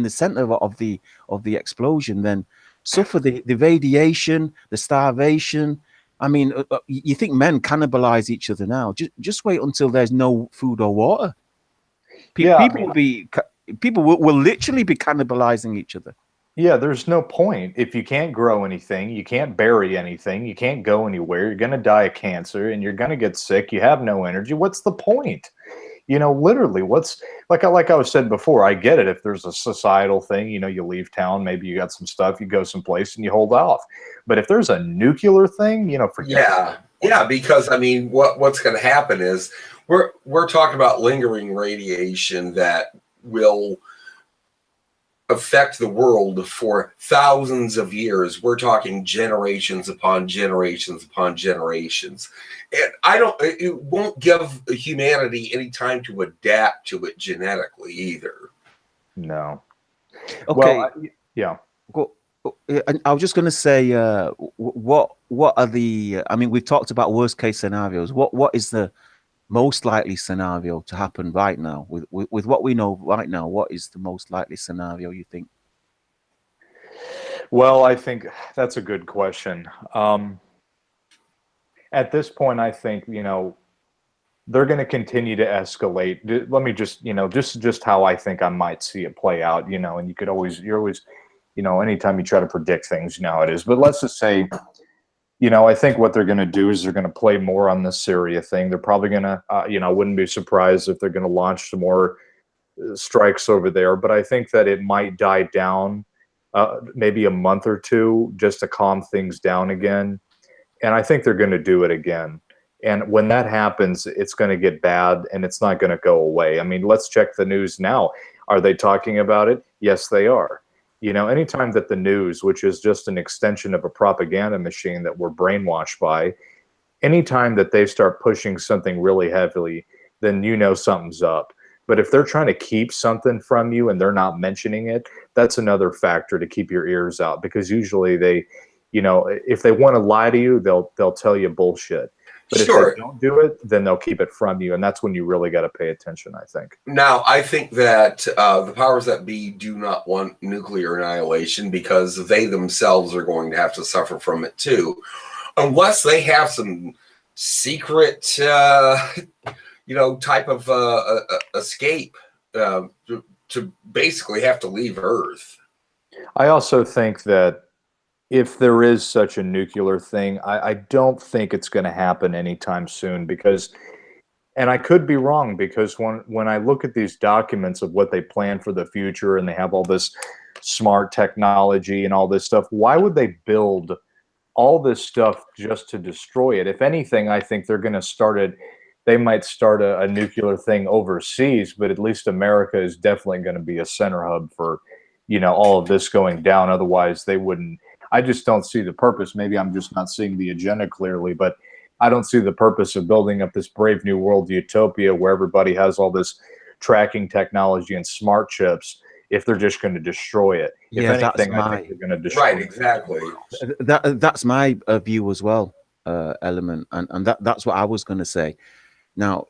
center of the explosion than suffer the radiation, the starvation. I mean, you think men cannibalize each other now? Just wait until there's no food or water. People will literally be cannibalizing each other. Yeah, there's no point. If you can't grow anything, you can't bury anything, you can't go anywhere, you're going to die of cancer and you're going to get sick, you have no energy. What's the point? Literally, what's like I was said before, I get it if there's a societal thing, you leave town, maybe you got some stuff, you go someplace and you hold off. But if there's a nuclear thing, forget it. Yeah, because what's going to happen is we're talking about lingering radiation that will affect the world for thousands of years. We're talking generations upon generations upon generations. And it won't give humanity any time to adapt to it genetically either. No. Okay. Well, yeah. I was just going to say, what are the, we've talked about worst case scenarios. What is the most likely scenario to happen right now with what we know right now? What is the most likely scenario you think? Well, I think that's a good question. At this point, I think, they're going to continue to escalate. Let me just how I think I might see it play out, and you're always, anytime you try to predict things, how it is. But let's just say, I think what they're going to do is they're going to play more on the Syria thing. They're probably going to, I wouldn't be surprised if they're going to launch some more strikes over there. But I think that it might die down maybe a month or two just to calm things down again. And I think they're going to do it again. And when that happens, it's going to get bad and it's not going to go away. Let's check the news now. Are they talking about it? Yes, they are. Anytime that the news, which is just an extension of a propaganda machine that we're brainwashed by, anytime that they start pushing something really heavily, then something's up. But if they're trying to keep something from you and they're not mentioning it, that's another factor to keep your ears out, because usually they, if they want to lie to you, they'll tell you bullshit. But if they don't do it, then they'll keep it from you. And that's when you really got to pay attention, I think. Now, I think that the powers that be do not want nuclear annihilation, because they themselves are going to have to suffer from it too. Unless they have some secret, type of escape to basically have to leave Earth. I also think that if there is such a nuclear thing, I don't think it's going to happen anytime soon, because, and I could be wrong, because when I look at these documents of what they plan for the future and they have all this smart technology and all this stuff, why would they build all this stuff just to destroy it? If anything, I think they're going to start it. They might start a nuclear thing overseas, but at least America is definitely going to be a center hub for, all of this going down. Otherwise, they wouldn't. I just don't see the purpose. Maybe I'm just not seeing the agenda clearly, but I don't see the purpose of building up this brave new world utopia where everybody has all this tracking technology and smart chips if they're just going to destroy it. Yeah, if anything, I think they're going to destroy right, exactly. That's my view as well, Element, and that's what I was going to say. Now,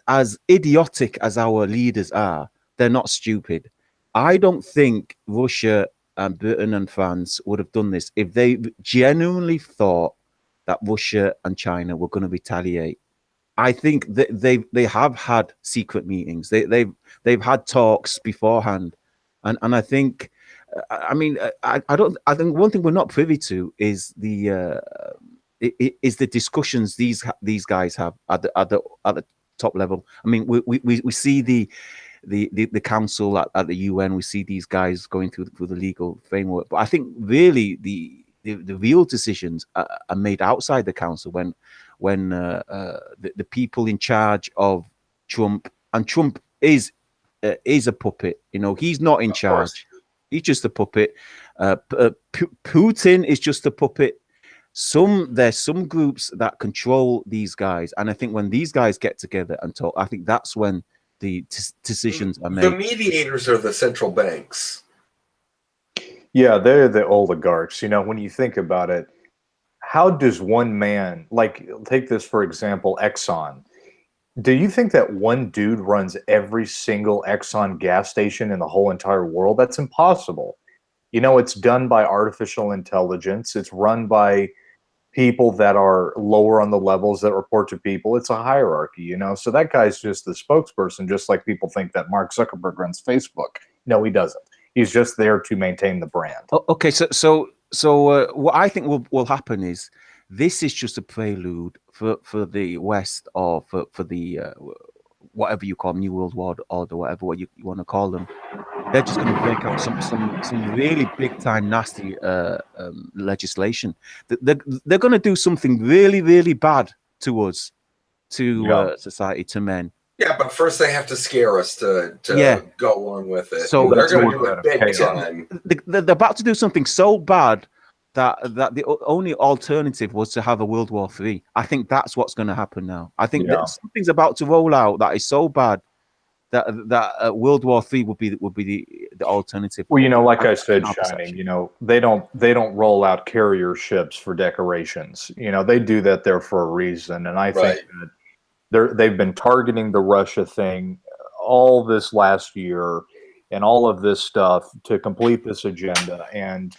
as idiotic as our leaders are, they're not stupid. I don't think Russia and Britain and France would have done this if they genuinely thought that Russia and China were going to retaliate. I think that they have had secret meetings. They've had talks beforehand, and I think, I mean, I don't. I think one thing we're not privy to is the discussions these guys have at the top level. I mean, we see the council at the UN. We see these guys going through the legal framework, but I think really the real decisions are made outside the council when the people in charge of Trump, and Trump is a puppet. You know, he's not in charge. He's just a puppet. Putin is just a puppet. There's some groups that control these guys, and I think when these guys get together and talk, I think that's when the decisions are made. The mediators are the central banks. Yeah, they're the oligarchs. You know, when you think about it, how does one man, like, take this for example, Exxon. Do you think that one dude runs every single Exxon gas station in the whole entire world? That's impossible. You know, it's done by artificial intelligence. It's run by people that are lower on the levels that report to people. It's a hierarchy, you know? So that guy's just the spokesperson, just like people think that Mark Zuckerberg runs Facebook. No, he doesn't. He's just there to maintain the brand. Okay, so what I think will happen is this is just a prelude for the West, or for the whatever you call them, New World Order, whatever what you want to call them. They're just going to break out some really big time nasty legislation. They're going to do something really, really bad to us, to society, to men. Yeah, but first they have to scare us to go along with it. So they're going to do it big time. They're about to do something so bad that the only alternative was to have a World War III. I think that's what's going to happen now. I think that something's about to roll out that is so bad that World War III would be the alternative. Well, you know, like I said, Shining, you know, they don't roll out carrier ships for decorations. You know, they do that there for a reason, and I think that they've been targeting the Russia thing all this last year and all of this stuff to complete this agenda. And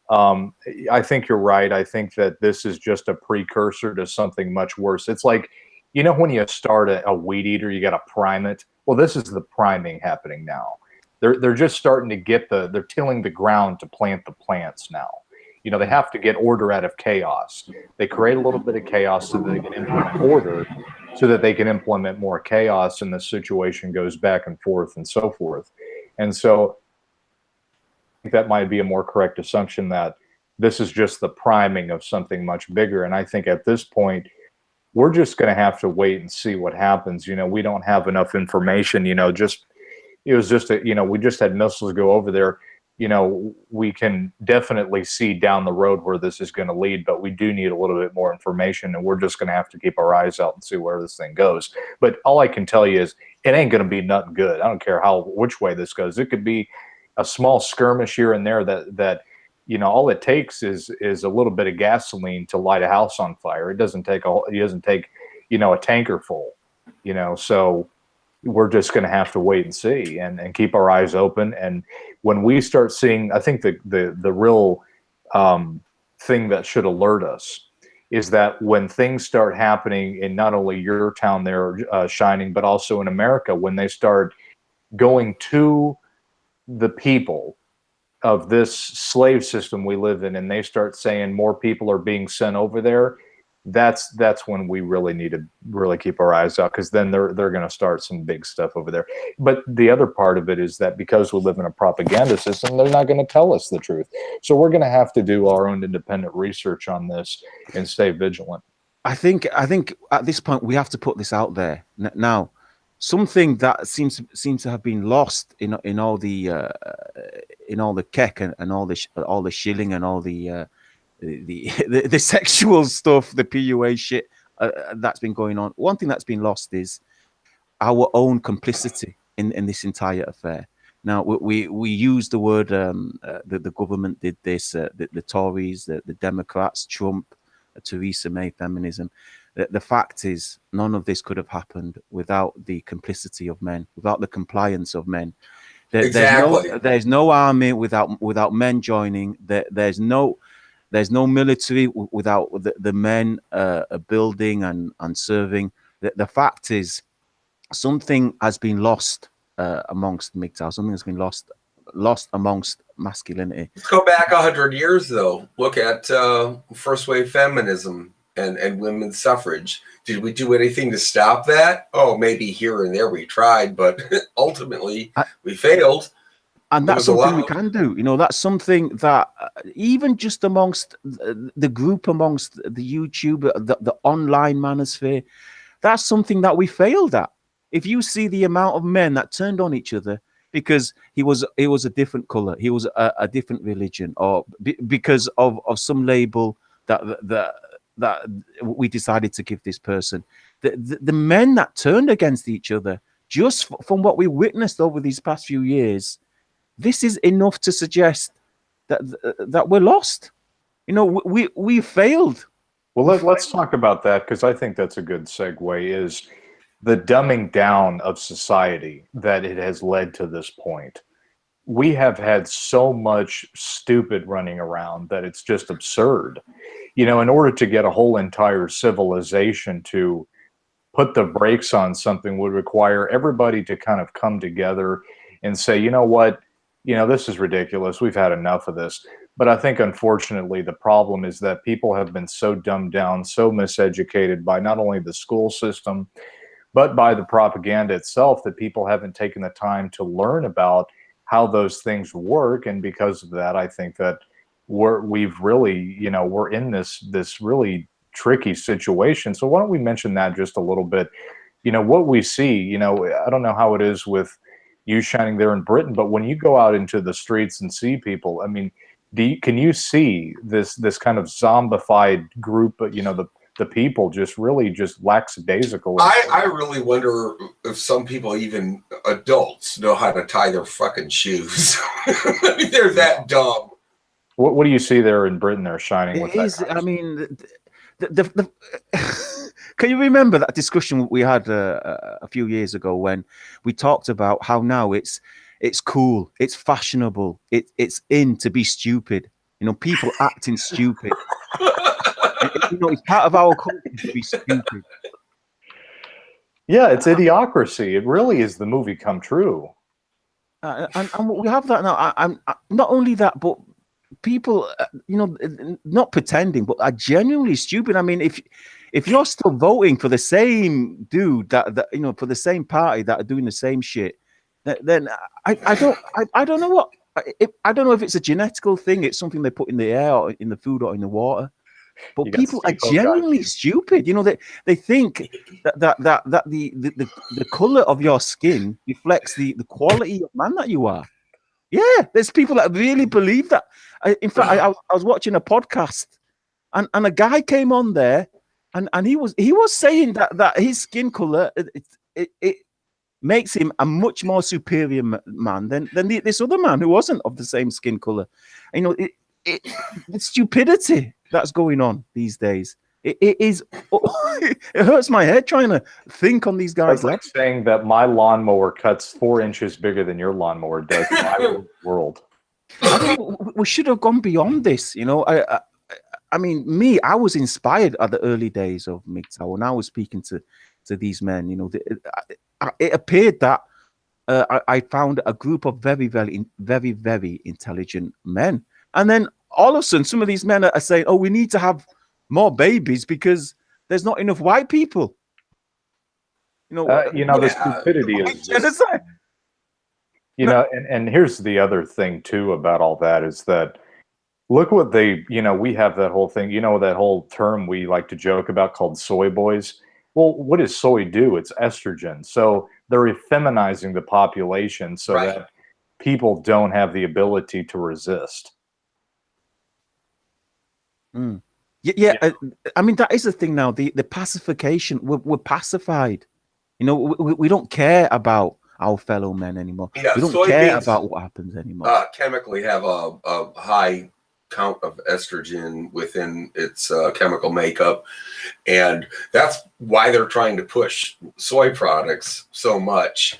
I think you're right. I think that this is just a precursor to something much worse. It's like, you know, when you start a weed eater, you got to prime it. Well, this is the priming happening now. They're just starting to get they're tilling the ground to plant the plants now. You know, they have to get order out of chaos. They create a little bit of chaos so that they can implement order, so that they can implement more chaos, and the situation goes back and forth and so forth. And so I think that might be a more correct assumption, that this is just the priming of something much bigger. And I think at this point, we're just going to have to wait and see what happens. You know, we don't have enough information. You know, it was just we just had missiles go over there. You know, we can definitely see down the road where this is going to lead, but we do need a little bit more information, and we're just going to have to keep our eyes out and see where this thing goes. But all I can tell you is it ain't going to be nothing good. I don't care which way this goes. It could be a small skirmish here and there that you know, all it takes is a little bit of gasoline to light a house on fire. It doesn't take you know, a tanker full, you know. So we're just going to have to wait and see and keep our eyes open. And when we start seeing, I think the real thing that should alert us is that when things start happening in not only your town there, Shining, but also in America, when they start going to the people of this slave system we live in, and they start saying more people are being sent over there, that's when we really need to really keep our eyes out, because then they're going to start some big stuff over there. But the other part of it is that because we live in a propaganda system, they're not going to tell us the truth. So we're going to have to do our own independent research on this and stay vigilant. I think at this point we have to put this out there now. Something that seems to have been lost in all the kek and all the shilling and all the the sexual stuff, the PUA shit that's been going on. One thing that's been lost is our own complicity in this entire affair. Now we use the word the government did this, the Tories, the Democrats, Trump, Theresa May, feminism. The fact is, none of this could have happened without the complicity of men, without the compliance of men. Exactly. There's no army without men joining. There's no military without the men building and serving. The fact is, something has been lost amongst MGTOW. Something has been lost amongst masculinity. Let's go back 100 years, though. Look at first wave feminism and women's suffrage. Did we do anything to stop that? Oh, maybe here and there we tried, but ultimately we failed. And that's something we can do. You know, that's something that even just amongst the group, amongst the YouTube, the online manosphere, that's something that we failed at. If you see the amount of men that turned on each other because he was a different color, he was a different religion, or because of some label that we decided to give this person, the men that turned against each other, just from what we witnessed over these past few years, this is enough to suggest that we're lost. You know, we failed. Well, let's talk about that, because I think that's a good segue, is the dumbing down of society that it has led to this point. We have had so much stupid running around that it's just absurd. You know, in order to get a whole entire civilization to put the brakes on something would require everybody to kind of come together and say, you know what, you know, this is ridiculous. We've had enough of this. But I think, unfortunately, the problem is that people have been so dumbed down, so miseducated by not only the school system, but by the propaganda itself, that people haven't taken the time to learn about how those things work. And because of that, I think that we've really, you know, we're in this really tricky situation. So why don't we mention that just a little bit? You know, what we see, you know, I don't know how it is with you shining there in Britain, but when you go out into the streets and see people, I mean, can you see this kind of zombified group, you know, the people just really just lackadaisical? I really wonder if some people, even adults, know how to tie their fucking shoes. I mean, they're that dumb. What do you see there in Britain? They're shining with that. I mean, can you remember that discussion we had a few years ago when we talked about how now it's cool, it's fashionable, it's in to be stupid. You know, people acting stupid. You know, it's part of our culture to be stupid. Yeah, it's idiocracy. It really is the movie come true. And we have that now. I'm not only that, but people, you know, not pretending, but are genuinely stupid. I mean, if you're still voting for the same dude that you know, for the same party that are doing the same shit, then I don't know what. I don't know if it's a genetical thing. It's something they put in the air or in the food or in the water. But people are genuinely stupid. You know, they think that the color of your skin reflects the quality of man that you are. Yeah, there's people that really believe that. In fact, I was watching a podcast, and a guy came on there, and he was saying that his skin color it makes him a much more superior man than this other man who wasn't of the same skin color. You know, the stupidity that's going on these days. It is. It hurts my head trying to think on these guys. It's like saying that my lawnmower cuts 4 inches bigger than your lawnmower does in my world. I think we should have gone beyond this. You know, I mean, I was inspired at the early days of MGTOW, and I was speaking to these men. You know, it appeared that I found a group of very, very, very, very intelligent men, and then all of a sudden, some of these men are saying, "Oh, we need to have more babies because there's not enough white people." You know, the stupidity is just, you know, and here's the other thing too about all that is that look what they, you know, we have that whole thing, you know, that whole term we like to joke about called soy boys. Well, what does soy do? It's estrogen. So they're effeminizing the population so that people don't have the ability to resist. Mm. Yeah. I mean, that is the thing now. The pacification. We're pacified. You know, we don't care about our fellow men anymore. Yeah, we don't care about what happens anymore. Chemically have a high count of estrogen within its chemical makeup, and that's why they're trying to push soy products so much.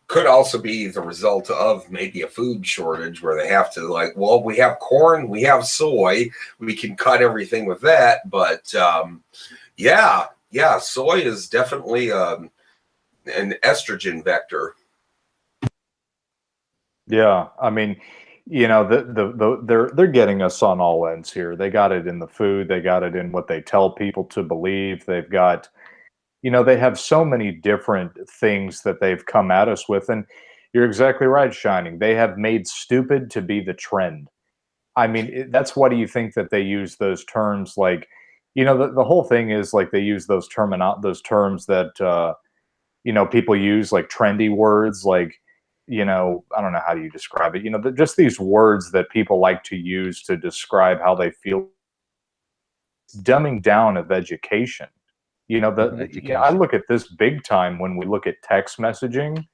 Could also be the result of maybe a food shortage where they have to we have corn, we have soy, we can cut everything with that. But soy is definitely an estrogen vector. Yeah, I mean, they're getting us on all ends here. They got it in the food, they got it in what they tell people to believe. They've got, they have so many different things that they've come at us with, and you're exactly right, Shining. They have made stupid to be the trend. I mean, that's why do you think that they use those terms like, the whole thing is like they use those terms that people use like trendy words like, I don't know how do you describe it, just these words that people like to use to describe how they feel. Dumbing down of education. I look at this big time when we look at text messaging.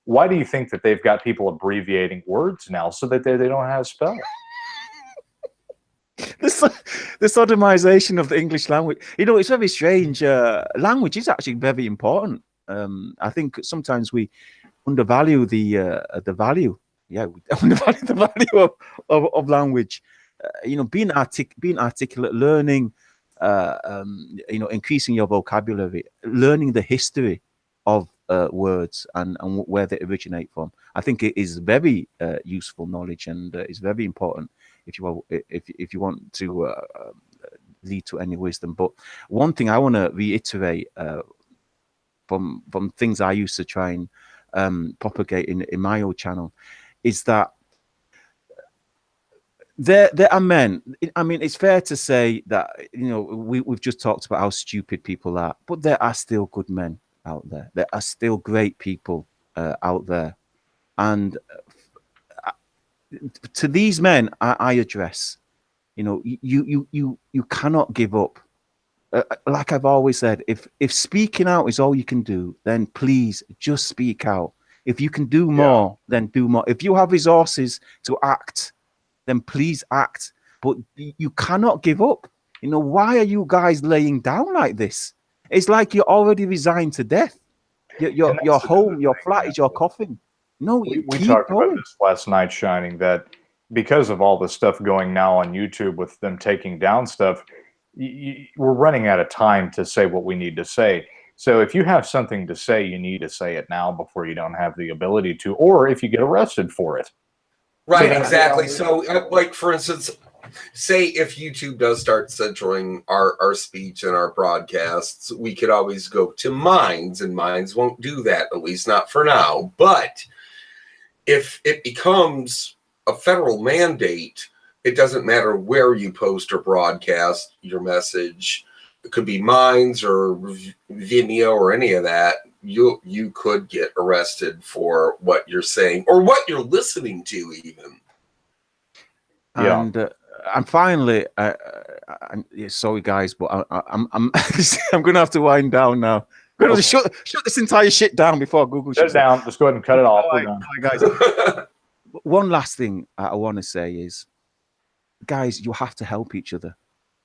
Why do you think that they've got people abbreviating words now so that they don't know how to spell? The sodomization of the English language. It's very strange. Language is actually very important. I think sometimes we undervalue the value. Yeah, we undervalue the value of language. Being articulate, learning, increasing your vocabulary, learning the history of words and where they originate from. I think it is very useful knowledge, and is very important if you want to lead to any wisdom. But one thing I want to reiterate from things I used to try and propagate in my old channel is that there are men. I mean, it's fair to say that we've just talked about how stupid people are, but there are still good men out there. There are still great people out there, and to these men, I address. You cannot give up. Like I've always said, if speaking out is all you can do, then please just speak out. If you can do more, then do more. If you have resources to act, then please act. But you cannot give up. Why are you guys laying down like this? It's like you're already resigned to death. Your home, your flat is your coffin. No, we talked about this last night, Shining, that because of all the stuff going now on YouTube with them taking down stuff, we're running out of time to say what we need to say. So if you have something to say, you need to say it now before you don't have the ability to, or if you get arrested for it. Right, exactly. So, like, for instance, say if YouTube does start censoring our speech and our broadcasts, we could always go to Minds, and Minds won't do that, at least not for now. But if it becomes a federal mandate, it doesn't matter where you post or broadcast your message. It could be Minds or Vimeo or any of that. You could get arrested for what you're saying or what you're listening to, even. And finally, sorry guys, but I'm I'm gonna have to wind down now. I'm gonna shut this entire shit down before Google shuts down. Just go ahead and cut it off. All right, guys. One last thing I want to say is, guys, you have to help each other.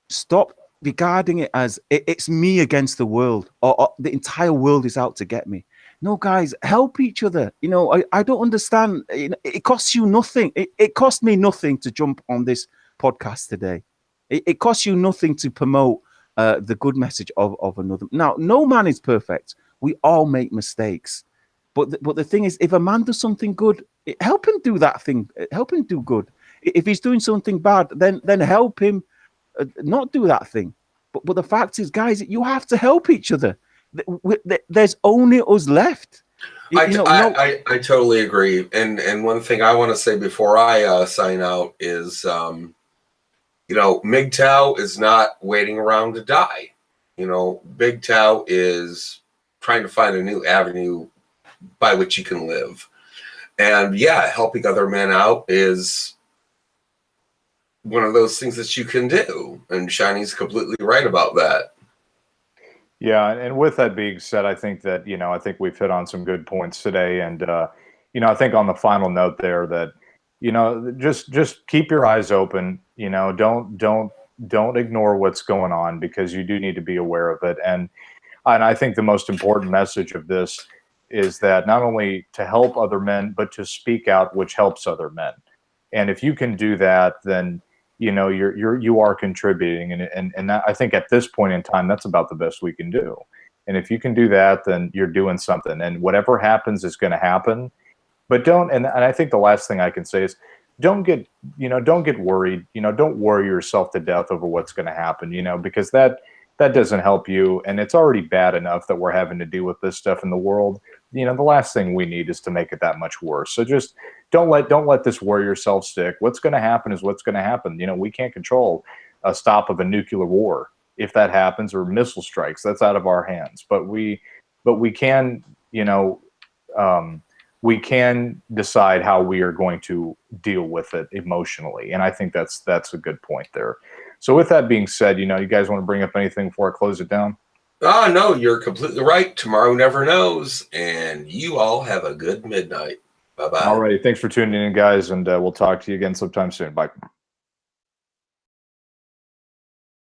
Stop regarding it as it's me against the world, or the entire world is out to get me. No, guys, help each other. I don't understand. It costs you nothing. It cost me nothing to jump on this podcast today. It costs you nothing to promote the good message of another. Now, no man is perfect. We all make mistakes. But the thing is, if a man does something good, help him do that thing. Help him do good. If he's doing something bad, then help him not do that thing. But the fact is, guys, you have to help each other. There's only us left. I totally agree. And one thing I want to say before I sign out is, MGTOW is not waiting around to die. MGTOW is trying to find a new avenue by which you can live. And yeah, helping other men out is one of those things that you can do. And Shiny's completely right about that. Yeah, and with that being said, I think that, I think we've hit on some good points today. And, I think on the final note there that, just keep your eyes open, don't ignore what's going on, because you do need to be aware of it. And I think the most important message of this is that not only to help other men, but to speak out, which helps other men. And if you can do that, then you are contributing, and I think at this point in time, that's about the best we can do. And if you can do that, then you're doing something. And whatever happens is going to happen. But don't. And I think the last thing I can say is, don't get worried. Don't worry yourself to death over what's going to happen. Because that doesn't help you, and it's already bad enough that we're having to deal with this stuff in the world. The last thing we need is to make it that much worse. So just don't let this worry yourself stick. What's going to happen is what's going to happen. We can't control a stop of a nuclear war if that happens, or missile strikes. That's out of our hands. But we can, we can decide how we are going to deal with it emotionally. And I think that's a good point there. So with that being said, you guys want to bring up anything before I close it down? No, you're completely right. Tomorrow never knows. And you all have a good midnight. Bye-bye. All right. Thanks for tuning in, guys. And we'll talk to you again sometime soon. Bye.